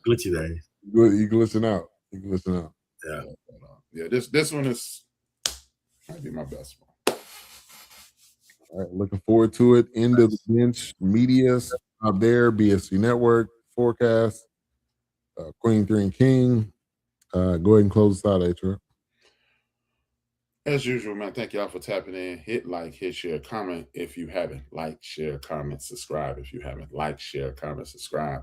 glitchy there. He glitching out. Yeah. This one might be my best one. All right, looking forward to it. End of the bench media out there, BSC Network, Forecast, Queen 3 and King. Go ahead and close us out, HRap. As usual, man, thank y'all for tapping in. Hit like, hit share, comment if you haven't. Like, share, comment, subscribe if you haven't. Like, share, comment, subscribe,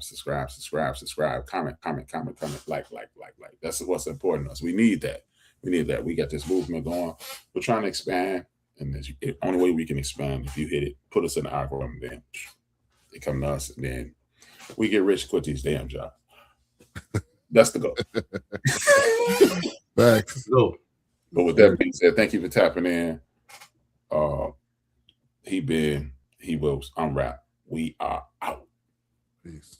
comment, like. That's what's important to us. We need that. We got this movement going. We're trying to expand. And the only way we can expand, if you hit it, put us in the algorithm, then they come to us, and then we get rich, quit these damn jobs. That's the goal. Thanks. Go. But with that being said, thank you for tapping in. He Wilks, I'm Rap. We are out. Peace.